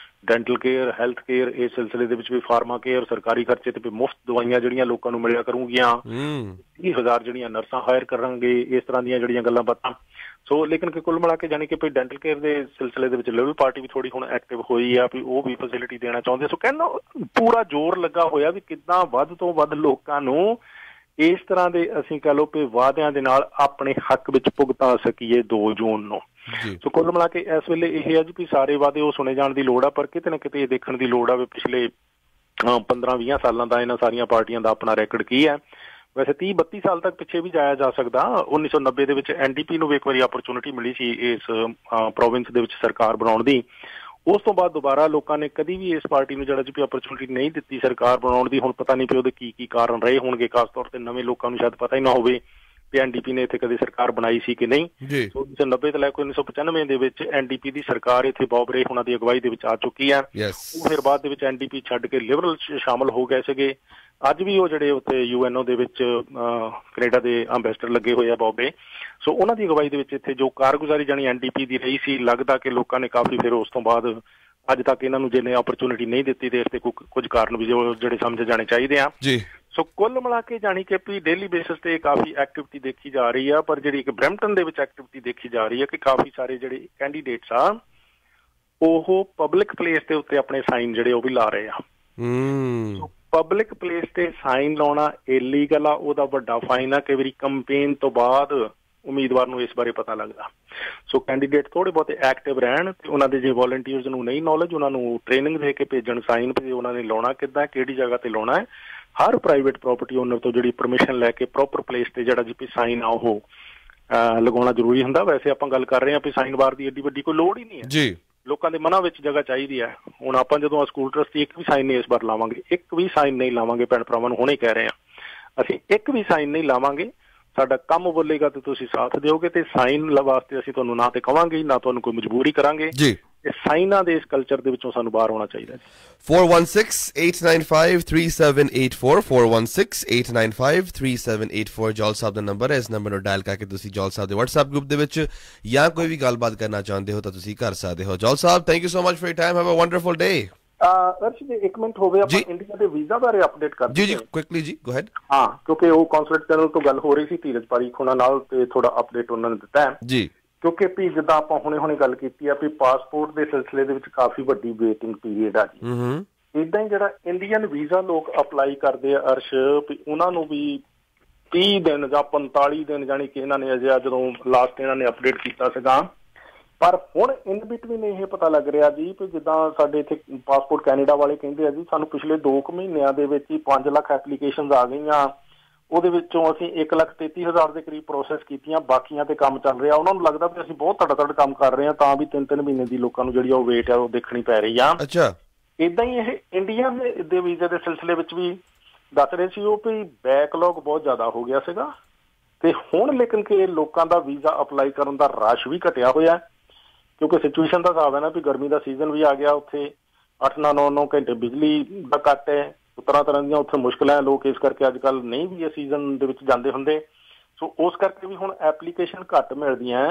S3: ਡੈਂਟਲ ਕੇਅਰ ਹੈਲਥ ਕੇਅਰ ਇਸ ਸਿਲਸਿਲੇ ਦੇ ਵਿੱਚ ਵੀ ਫਾਰਮਾ ਕੇਅਰ ਸਰਕਾਰੀ ਖਰਚੇ ਤੇ ਵੀ ਮੁਫਤ ਦਵਾਈਆਂ ਜਿਹੜੀਆਂ ਲੋਕਾਂ ਨੂੰ ਮਿਲਿਆ ਕਰੂਗੀਆਂ। 30,000 ਜਿਹੜੀਆਂ ਨਰਸਾਂ ਹਾਇਰ ਕਰਾਂਗੇ, ਇਸ ਤਰ੍ਹਾਂ ਦੀਆਂ ਜਿਹੜੀਆਂ ਗੱਲਾਂ ਬਾਤਾਂ। ਸੋ ਲੇਕਿਨ ਕਿ ਕੁੱਲ ਮਿਲਾ ਕੇ ਜਾਣੀ ਕਿ ਵੀ ਡੈਂਟਲ ਕੇਅਰ ਦੇ ਸਿਲਸਿਲੇ ਦੇ ਵਿੱਚ ਲਿਬਰਲ ਪਾਰਟੀ ਵੀ ਥੋੜੀ ਹੁਣ ਐਕਟਿਵ ਹੋਈ ਆ ਵੀ ਉਹ ਵੀ ਫੈਸਿਲਿਟੀ ਦੇਣਾ ਚਾਹੁੰਦੇ। ਸੋ ਕਹਿੰਦਾ ਪੂਰਾ ਜ਼ੋਰ ਲੱਗਾ ਹੋਇਆ ਵੀ ਕਿੱਦਾਂ ਵੱਧ ਤੋਂ ਵੱਧ ਲੋਕਾਂ ਨੂੰ ਇਸ ਤਰ੍ਹਾਂ ਦੇ ਅਸੀਂ ਕਹਿ ਲਓ ਵੀ ਵਾਅਦਿਆਂ ਦੇ ਨਾਲ ਆਪਣੇ ਹੱਕ ਵਿੱਚ ਭੁਗਤਾ ਸਕੀਏ 2 ਜੂਨ ਨੂੰ। ਸੋ ਕੁੱਲ ਮਿਲਾ ਕੇ ਇਸ ਵੇਲੇ ਇਹ ਹੈ ਜੀ ਵੀ ਸਾਰੇ ਵਾਅਦੇ ਉਹ ਸੁਣੇ ਜਾਣ ਦੀ ਲੋੜ ਆ, ਪਰ ਕਿਤੇ ਨਾ ਕਿਤੇ ਇਹ ਦੇਖਣ ਦੀ ਲੋੜ ਆ ਵੀ ਪਿਛਲੇ 15-20 ਸਾਲਾਂ ਦਾ ਇਹਨਾਂ ਸਾਰੀਆਂ ਪਾਰਟੀਆਂ ਦਾ ਆਪਣਾ ਰੈਕਡ ਕੀ ਹੈ। ਵੈਸੇ 30-32 ਸਾਲ ਤੱਕ ਪਿੱਛੇ ਵੀ ਜਾਇਆ ਜਾ ਸਕਦਾ। 1990 ਦੇ ਵਿੱਚ NDP ਨੂੰ ਵੀ ਇੱਕ ਵਾਰੀ ਆਪਰਚੁਨਿਟੀ ਮਿਲੀ ਸੀ ਇਸ ਪ੍ਰੋਵਿੰਸ ਦੇ ਵਿੱਚ ਸਰਕਾਰ ਬਣਾਉਣ ਦੀ। ਉਸ ਤੋਂ ਬਾਅਦ ਦੁਬਾਰਾ ਲੋਕਾਂ ਨੇ ਕਦੀ ਵੀ ਇਸ ਪਾਰਟੀ ਨੂੰ ਜਿਹੜਾ ਜੀ ਆਪਰਚੁਨਿਟੀ ਨਹੀਂ ਦਿੱਤੀ ਸਰਕਾਰ ਬਣਾਉਣ ਦੀ। ਹੁਣ ਪਤਾ ਨਹੀਂ ਵੀ ਉਹਦੇ ਕੀ ਕਾਰਨ ਰਹੇ ਹੋਣਗੇ, ਖਾਸ ਤੌਰ ਤੇ ਨਵੇਂ ਲੋਕਾਂ ਨੂੰ ਸ਼ਾਇਦ ਪਤਾ ਹੀ ਨਾ ਹੋਵੇ ਵੀ NDP ਨੇ ਇੱਥੇ ਕਦੇ ਸਰਕਾਰ ਬਣਾਈ ਸੀ ਕਿ ਨਹੀਂ। 1990 ਤੋਂ ਲੈ ਕੇ 1995 ਦੇ ਵਿੱਚ NDP ਦੀ ਸਰਕਾਰ ਇੱਥੇ ਬੌਬ ਰੇ ਉਹਨਾਂ ਦੀ ਅਗਵਾਈ ਦੇ ਵਿੱਚ ਆ ਚੁੱਕੀ ਹੈ। ਉਹ ਫਿਰ ਬਾਅਦ ਦੇ ਵਿੱਚ NDP ਛੱਡ ਕੇ ਲਿਬਰਲ ਸ਼ਾਮਲ ਹੋ ਗਏ ਸੀਗੇ। ਅੱਜ ਵੀ ਉਹ ਜਿਹੜੇ ਉੱਥੇ UNO ਦੇ ਵਿੱਚ ਕੈਨੇਡਾ ਦੇ ਅੰਬੈਸਡਰ ਲੱਗੇ ਹੋਏ ਆ ਬੌਬੇ। ਸੋ ਉਹਨਾਂ ਦੀ ਅਗਵਾਈ ਦੇ ਵਿੱਚ ਇੱਥੇ ਜੋ ਕਾਰਗੁਜ਼ਾਰੀ ਜਾਣੀ NDP ਦੀ ਰਹੀ ਸੀ, ਲੱਗਦਾ ਕਿ ਲੋਕਾਂ ਨੇ ਕਾਫੀ ਫਿਰ ਉਸ ਤੋਂ ਬਾਅਦ ਅੱਜ ਤੱਕ ਇਹਨਾਂ ਨੂੰ ਜਿਹਨੇ ਆਪਰਚੁਨਿਟੀ ਨਹੀਂ ਦਿੱਤੀ ਤੇ ਇਸ ਤੇ ਕੁਝ ਕਾਰਨ ਵੀ ਜਿਹੜੇ ਸਮਝੇ ਜਾਣੇ ਚਾਹੀਦੇ ਆ। ਸੋ ਕੁੱਲ ਮਿਲਾ ਕੇ ਜਾਣੀ ਕਿ ਵੀ ਡੇਲੀ ਬੇਸਿਸ ਤੇ ਕਾਫੀ ਐਕਟੀਵਿਟੀ ਦੇਖੀ ਜਾ ਰਹੀ ਆ। ਪਰ ਜਿਹੜੀ ਇੱਕ ਬਰੈਂਪਟਨ ਦੇ ਵਿੱਚ ਐਕਟੀਵਿਟੀ ਦੇਖੀ ਜਾ ਰਹੀ ਹੈ ਕਿ ਕਾਫੀ ਸਾਰੇ ਜਿਹੜੇ ਕੈਂਡੀਡੇਟਸ ਆ ਉਹ ਪਬਲਿਕ ਪਲੇਸ ਦੇ ਉੱਤੇ ਆਪਣੇ ਸਾਈਨ ਜਿਹੜੇ ਉਹ ਵੀ ਲਾ ਰਹੇ ਆ। ਪਬਲਿਕ ਪਲੇਸ ਤੇ ਸਾਈਨ ਲਾਉਣਾ ਇਲੀਗਲ ਆ, ਉਹਦਾ ਵੱਡਾ ਫਾਈਨ ਆ। ਕਈ ਵਾਰੀ ਕੰਪੇਨ ਤੋਂ ਬਾਅਦ ਉਮੀਦਵਾਰ ਨੂੰ ਇਸ ਬਾਰੇ ਪਤਾ ਲੱਗਦਾ। ਸੋ ਕੈਂਡੀਡੇਟ ਥੋੜੇ ਬਹੁਤੇ ਐਕਟਿਵ ਰਹਿਣ ਤੇ ਉਹਨਾਂ ਦੇ ਜੇ ਵੋਲੰਟੀਅਰਸ ਨੂੰ ਨਹੀਂ ਨੌਲੇਜ ਉਹਨਾਂ ਨੂੰ ਟ੍ਰੇਨਿੰਗ ਦੇ ਕੇ ਭੇਜਣ ਸਾਈਨ ਵੀ ਉਹਨਾਂ ਨੇ ਲਾਉਣਾ ਕਿੱਦਾਂ, ਕਿਹੜੀ ਜਗ੍ਹਾ ਤੇ ਲਾਉਣਾ ਹੈ। ਹਰ ਪ੍ਰਾਈਵੇਟ ਪ੍ਰੋਪਰਟੀ ਓਨਰ ਤੋਂ ਜਿਹੜੀ ਪਰਮਿਸ਼ਨ ਲੈ ਕੇ ਪ੍ਰੋਪਰ ਪਲੇਸ ਤੇ ਜਿਹੜਾ ਜੀ ਸਾਈਨ ਆ ਉਹ ਲਗਾਉਣਾ ਜ਼ਰੂਰੀ ਹੁੰਦਾ। ਵੈਸੇ ਆਪਾਂ ਗੱਲ ਕਰ ਰਹੇ ਹਾਂ ਵੀ ਸਾਈਨ ਬਾਰ ਦੀ ਐਡੀ ਵੱਡੀ ਕੋਈ ਲੋੜ ਹੀ ਨਹੀਂ ਹੈ। ਲੋਕਾਂ ਦੇ ਮਨਾਂ ਵਿੱਚ ਜਗ੍ਹਾ ਚਾਹੀਦੀ ਹੈ। ਹੁਣ ਆਪਾਂ ਜਦੋਂ ਸਕੂਲ ਟਰਸਟੀ ਇੱਕ ਵੀ ਸਾਈਨ ਨਹੀਂ ਇਸ ਵਾਰ ਲਾਵਾਂਗੇ, ਇੱਕ ਵੀ ਸਾਈਨ ਨਹੀਂ ਲਾਵਾਂਗੇ, ਭੈਣ ਭਰਾਵਾਂ ਨੂੰ ਹੁਣੇ ਕਹਿ ਰਹੇ ਹਾਂ ਅਸੀਂ ਇੱਕ ਵੀ ਸਾਈਨ ਨਹੀਂ ਲਾਵਾਂਗੇ। ਸਾਡਾ ਕੰਮ ਬੋਲੇਗਾ ਤੇ ਤੁਸੀਂ ਸਾਥ ਦਿਓਗੇ ਤੇ ਸਾਈਨ ਵਾਸਤੇ ਅਸੀਂ ਤੁਹਾਨੂੰ ਨਾ ਤੇ ਕਵਾਂਗੇ ਨਾ ਤੁਹਾਨੂੰ ਕੋਈ ਮਜਬੂਰੀ ਕਰਾਂਗੇ। ਇਹ ਸਾਈਨਾਂ ਦੇ ਇਸ ਕਲਚਰ ਦੇ ਵਿੱਚੋਂ ਸਾਨੂੰ ਬਾਹਰ ਆਉਣਾ ਚਾਹੀਦਾ ਜੀ।
S2: 4168953784 4168953784 ਜੌਲ ਸਾਹਿਬ ਦਾ ਨੰਬਰ ਹੈ। ਇਸ ਨੰਬਰ ਨੂੰ ਡਾਇਲ ਕਰਕੇ ਤੁਸੀਂ ਜੌਲ ਸਾਹਿਬ ਦੇ WhatsApp ਗਰੁੱਪ ਦੇ ਵਿੱਚ ਜਾਂ ਕੋਈ ਵੀ ਗੱਲਬਾਤ ਕਰਨਾ ਚਾਹੁੰਦੇ ਹੋ ਤਾਂ ਤੁਸੀਂ ਕਰ ਸਕਦੇ ਹੋ। ਜੌਲ ਸਾਹਿਬ thank you so much for your time. Have a wonderful day.
S3: Arsh ਜੀ ਇੱਕ ਮਿੰਟ ਹੋਵੇ ਆਪਾਂ ਇੰਡੀਆ ਦੇ ਵੀਜ਼ਾ ਬਾਰੇ ਅਪਡੇਟ ਕਰਦੇ
S2: ਜੀ ਕੁਇਕਲੀ ਜੀ ਗੋ ਹੈਡ।
S3: ਹਾਂ ਕਿਉਂਕਿ ਉਹ ਕੌਂਸੂਲੇਟ ਜਨਰਲ ਤੋਂ ਗੱਲ ਹੋ ਰਹੀ ਸੀ ਧੀਰਜ ਪਾਰੀਖ ਉਹਨਾਂ ਨਾਲ ਤੇ ਥੋੜਾ ਅਪਡੇਟ ਉਹਨਾਂ ਨੇ ਦਿੱਤਾ ਹੈ ਜੀ। ਕਿਉਂਕਿ ਵੀ ਜਿੱਦਾਂ ਆਪਾਂ ਹੁਣੇ ਗੱਲ ਕੀਤੀ ਆ ਵੀ ਪਾਸਪੋਰਟ ਦੇ ਸਿਲਸਿਲੇ ਦੇ ਵਿੱਚ ਕਾਫੀ ਵੱਡੀ ਵੇਟਿੰਗ ਪੀਰੀਅਡ ਆ ਜੀ। ਏਦਾਂ ਹੀ ਜਿਹੜਾ ਇੰਡੀਅਨ ਵੀਜ਼ਾ ਲੋਕ ਅਪਲਾਈ ਕਰਦੇ ਆ ਅਰਸ਼ ਵੀ ਉਹਨਾਂ ਨੂੰ ਵੀ 30 ਦਿਨ ਜਾਂ 45 ਦਿਨ ਜਾਣੀ ਕਿ ਇਹਨਾਂ ਨੇ ਅਜੇ ਜਦੋਂ ਲਾਸਟ ਇਹਨਾਂ ਨੇ ਅਪਡੇਟ ਕੀਤਾ ਸੀਗਾ। ਪਰ ਹੁਣ ਇਨ ਬਿਟਵੀਨ ਇਹ ਪਤਾ ਲੱਗ ਰਿਹਾ ਜੀ ਵੀ ਜਿੱਦਾਂ ਸਾਡੇ ਇੱਥੇ ਪਾਸਪੋਰਟ ਕੈਨੇਡਾ ਵਾਲੇ ਕਹਿੰਦੇ ਆ ਜੀ ਸਾਨੂੰ ਪਿਛਲੇ 2 ਮਹੀਨਿਆਂ ਦੇ ਵਿੱਚ ਹੀ 5 ਲੱਖ ਐਪਲੀਕੇਸ਼ਨਸ ਆ ਗਈਆਂ। ਉਹਦੇ ਵਿੱਚੋਂ ਅਸੀਂ 1,33,000 ਦੇ ਕਰੀਬ ਪ੍ਰੋਸੈਸ ਕੀਤੀਆਂ, ਬਾਕੀਆਂ ਤੇ ਕੰਮ ਚੱਲ ਰਿਹਾ। ਉਹਨਾਂ ਨੂੰ ਲੱਗਦਾ ਵੀ ਅਸੀਂ ਬਹੁਤ ਧੜ ਕੰਮ ਕਰ ਰਹੇ ਹਾਂ, ਤਾਂ ਵੀ 3-3 ਮਹੀਨੇ ਦੀ ਲੋਕਾਂ ਨੂੰ ਜਿਹੜੀ ਉਹ ਵੇਟ ਆ ਉਹ ਦੇਖਣੀ ਪੈ ਰਹੀ ਆ।
S2: ਅੱਛਾ,
S3: ਇਦਾਂ ਹੀ ਇਹ ਇੰਡੀਆ ਦੇ ਵੀਜ਼ੇ ਦੇ ਸਿਲਸਿਲੇ ਵਿੱਚ ਵੀ ਦੱਸ ਰਹੇ ਸੀ ਉਹ ਵੀ ਬੈਕਲੌਗ ਬਹੁਤ ਜ਼ਿਆਦਾ ਹੋ ਗਿਆ ਸੀਗਾ, ਤੇ ਹੁਣ ਲੇਕਿਨ ਕਿ ਲੋਕਾਂ ਦਾ ਵੀਜ਼ਾ ਅਪਲਾਈ ਕਰਨ ਦਾ ਰਸ਼ ਵੀ ਘਟਿਆ ਹੋਇਆ, ਕਿਉਂਕਿ ਸਿਚੁਏਸ਼ਨ ਦਾ ਹਿਸਾਬ ਹੈ ਨਾ ਵੀ ਗਰਮੀ ਦਾ ਸੀਜ਼ਨ ਵੀ ਆ ਗਿਆ, ਉੱਥੇ 8-9 ਘੰਟੇ ਬਿਜਲੀ ਦਾ ਕੱਟ ਹੈ, ਤਰ੍ਹਾਂ ਦੀਆਂ ਉੱਥੇ ਮੁਸ਼ਕਲਾਂ ਹੈ, ਲੋਕ ਇਸ ਕਰਕੇ ਅੱਜ ਕੱਲ੍ਹ ਨਹੀਂ ਵੀ ਇਹ ਸੀਜ਼ਨ ਦੇ ਵਿੱਚ ਜਾਂਦੇ ਹੁੰਦੇ। ਸੋ ਉਸ ਕਰਕੇ ਵੀ ਹੁਣ ਐਪਲੀਕੇਸ਼ਨ ਘੱਟ ਮਿਲਦੀਆਂ।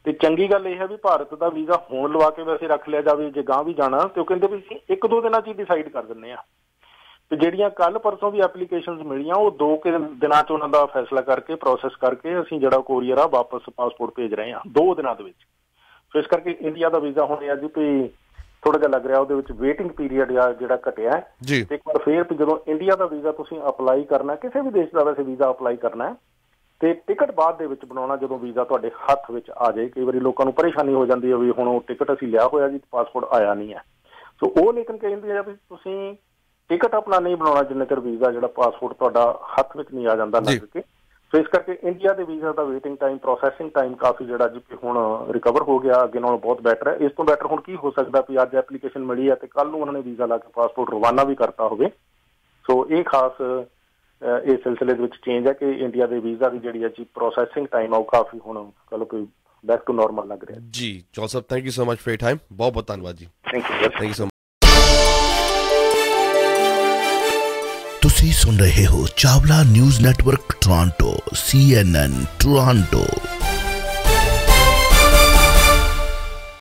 S3: ਤੇ ਚੰਗੀ ਗੱਲ ਇਹ ਹੈ ਵੀ ਭਾਰਤ ਦਾ ਵੀਜ਼ਾ ਹੁਣ ਲਵਾ ਕੇ ਵੈਸੇ ਰੱਖ ਲਿਆ ਜਾਵੇ, ਜੇ ਗਾਂ ਵੀ ਜਾਣਾ ਤੇ ਉਹ ਕਹਿੰਦੇ ਵੀ ਅਸੀਂ 1-2 ਦਿਨਾਂ 'ਚ ਹੀ ਡਿਸਾਈਡ ਕਰ ਦਿੰਦੇ ਹਾਂ। ਤੇ ਜਿਹੜੀਆਂ ਕੱਲ ਪਰਸੋਂ ਵੀ ਐਪਲੀਕੇਸ਼ਨਸ ਮਿਲੀਆਂ ਉਹ 2 ਦਿਨਾਂ 'ਚ ਉਹਨਾਂ ਦਾ ਫੈਸਲਾ ਕਰਕੇ ਪ੍ਰੋਸੈਸ ਕਰਕੇ ਅਸੀਂ ਜਿਹੜਾ ਕੋਰੀਅਰ ਆ ਵਾਪਸ ਪਾਸਪੋਰਟ ਭੇਜ ਰਹੇ ਹਾਂ 2 ਦਿਨਾਂ ਦੇ ਵਿੱਚ। ਸੋ ਇਸ ਕਰਕੇ ਇੰਡੀਆ ਦਾ ਵੀਜ਼ਾ ਹੁਣ ਅੱਜ ਵੀ ਥੋੜਾ ਜਿਹਾ ਲੱਗ ਰਿਹਾ ਉਹਦੇ ਵਿੱਚ ਵੇਟਿੰਗ ਪੀਰੀਅਡ ਆ ਜਿਹੜਾ ਘਟਿਆ ਜੀ। ਤੇ ਇੱਕ ਵਾਰ ਫੇਰ ਜਦੋਂ ਇੰਡੀਆ ਦਾ ਵੀਜ਼ਾ ਤੁਸੀਂ ਅਪਲਾਈ ਕਰਨਾ, ਕਿਸੇ ਵੀ ਦੇਸ਼ ਦਾ ਵੈਸੇ ਵੀਜ਼ਾ ਅਪਲਾਈ ਕਰਨਾ, ਤੇ ਟਿਕਟ ਬਾਅਦ ਦੇ ਵਿੱਚ ਬਣਾਉਣਾ ਜਦੋਂ ਵੀਜ਼ਾ ਤੁਹਾਡੇ ਹੱਥ ਵਿੱਚ ਆ ਜਾਏ। ਕਈ ਵਾਰੀ ਲੋਕਾਂ ਨੂੰ ਪਰੇਸ਼ਾਨੀ ਹੋ ਜਾਂਦੀ ਹੈ ਵੀ ਹੁਣ ਉਹ ਟਿਕਟ ਅਸੀਂ ਲਿਆ ਹੋਇਆ ਜੀ, ਪਾਸਪੋਰਟ ਆਇਆ ਨਹੀਂ ਹੈ। ਸੋ ਉਹ ਲੇਕਿਨ ਕਹਿੰਦੇ ਆ ਵੀ ਤੁਸੀਂ ਟਿਕਟ ਆਪਣਾ ਨਹੀਂ ਬਣਾਉਣਾ ਜਿੰਨੇ ਚਿਰ ਵੀਜ਼ਾ ਜਿਹੜਾ ਪਾਸਪੋਰਟ ਤੁਹਾਡਾ ਹੱਥ ਵਿੱਚ ਨਹੀਂ ਆ ਜਾਂਦਾ ਲੱਗ ਕੇ। ਸੋ ਇਸ ਕਰਕੇ ਇੰਡੀਆ ਦੇ ਵੀਜ਼ਾ ਦਾ ਵੇਟਿੰਗ ਟਾਈਮ, ਪ੍ਰੋਸੈਸਿੰਗ ਟਾਈਮ ਕਾਫੀ ਜਿਹੜਾ ਜੀ ਹੁਣ ਰਿਕਵਰ ਹੋ ਗਿਆ, ਅੱਗੇ ਨਾਲੋਂ ਬਹੁਤ ਬੈਟਰ ਹੈ। ਇਸ ਤੋਂ ਬੈਟਰ ਹੁਣ ਕੀ ਹੋ ਸਕਦਾ ਵੀ ਅੱਜ ਐਪਲੀਕੇਸ਼ਨ ਮਿਲੀ ਹੈ ਤੇ ਕੱਲ੍ਹ ਨੂੰ ਉਹਨਾਂ ਨੇ ਵੀਜ਼ਾ ਲਾ ਕੇ ਪਾਸਪੋਰਟ ਰਵਾਨਾ ਵੀ ਕਰਤਾ ਹੋਵੇ। ਸੋ ਇਹ ਖਾਸ ਇਸ ਸਿਲਸਿਲੇ ਦੇ ਵਿੱਚ ਚੇਂਜ ਹੈ ਕਿ ਇੰਡੀਆ ਦੇ ਵੀਜ਼ਾ ਦੀ ਜਿਹੜੀ ਹੈ ਜੀ ਪ੍ਰੋਸੈਸਿੰਗ ਟਾਈਮ ਆ ਉਹ ਕਾਫੀ ਹੁਣ ਕੱਲ੍ਹ ਕੋਈ ਬੈਕ ਟੂ ਨਾਰਮਲ ਲੱਗ ਰਿਹਾ ਜੀ।
S2: ਜੌਲ ਸਾਹਿਬ, thank you so much for your time, ਬਹੁਤ ਬਹੁਤ ਧੰਨਵਾਦ ਜੀ।
S3: Thank you
S2: so.
S1: ਤੁਸੀਂ ਸੁਣ ਰਹੇ ਹੋ Chawla news network Toronto CNN Toronto.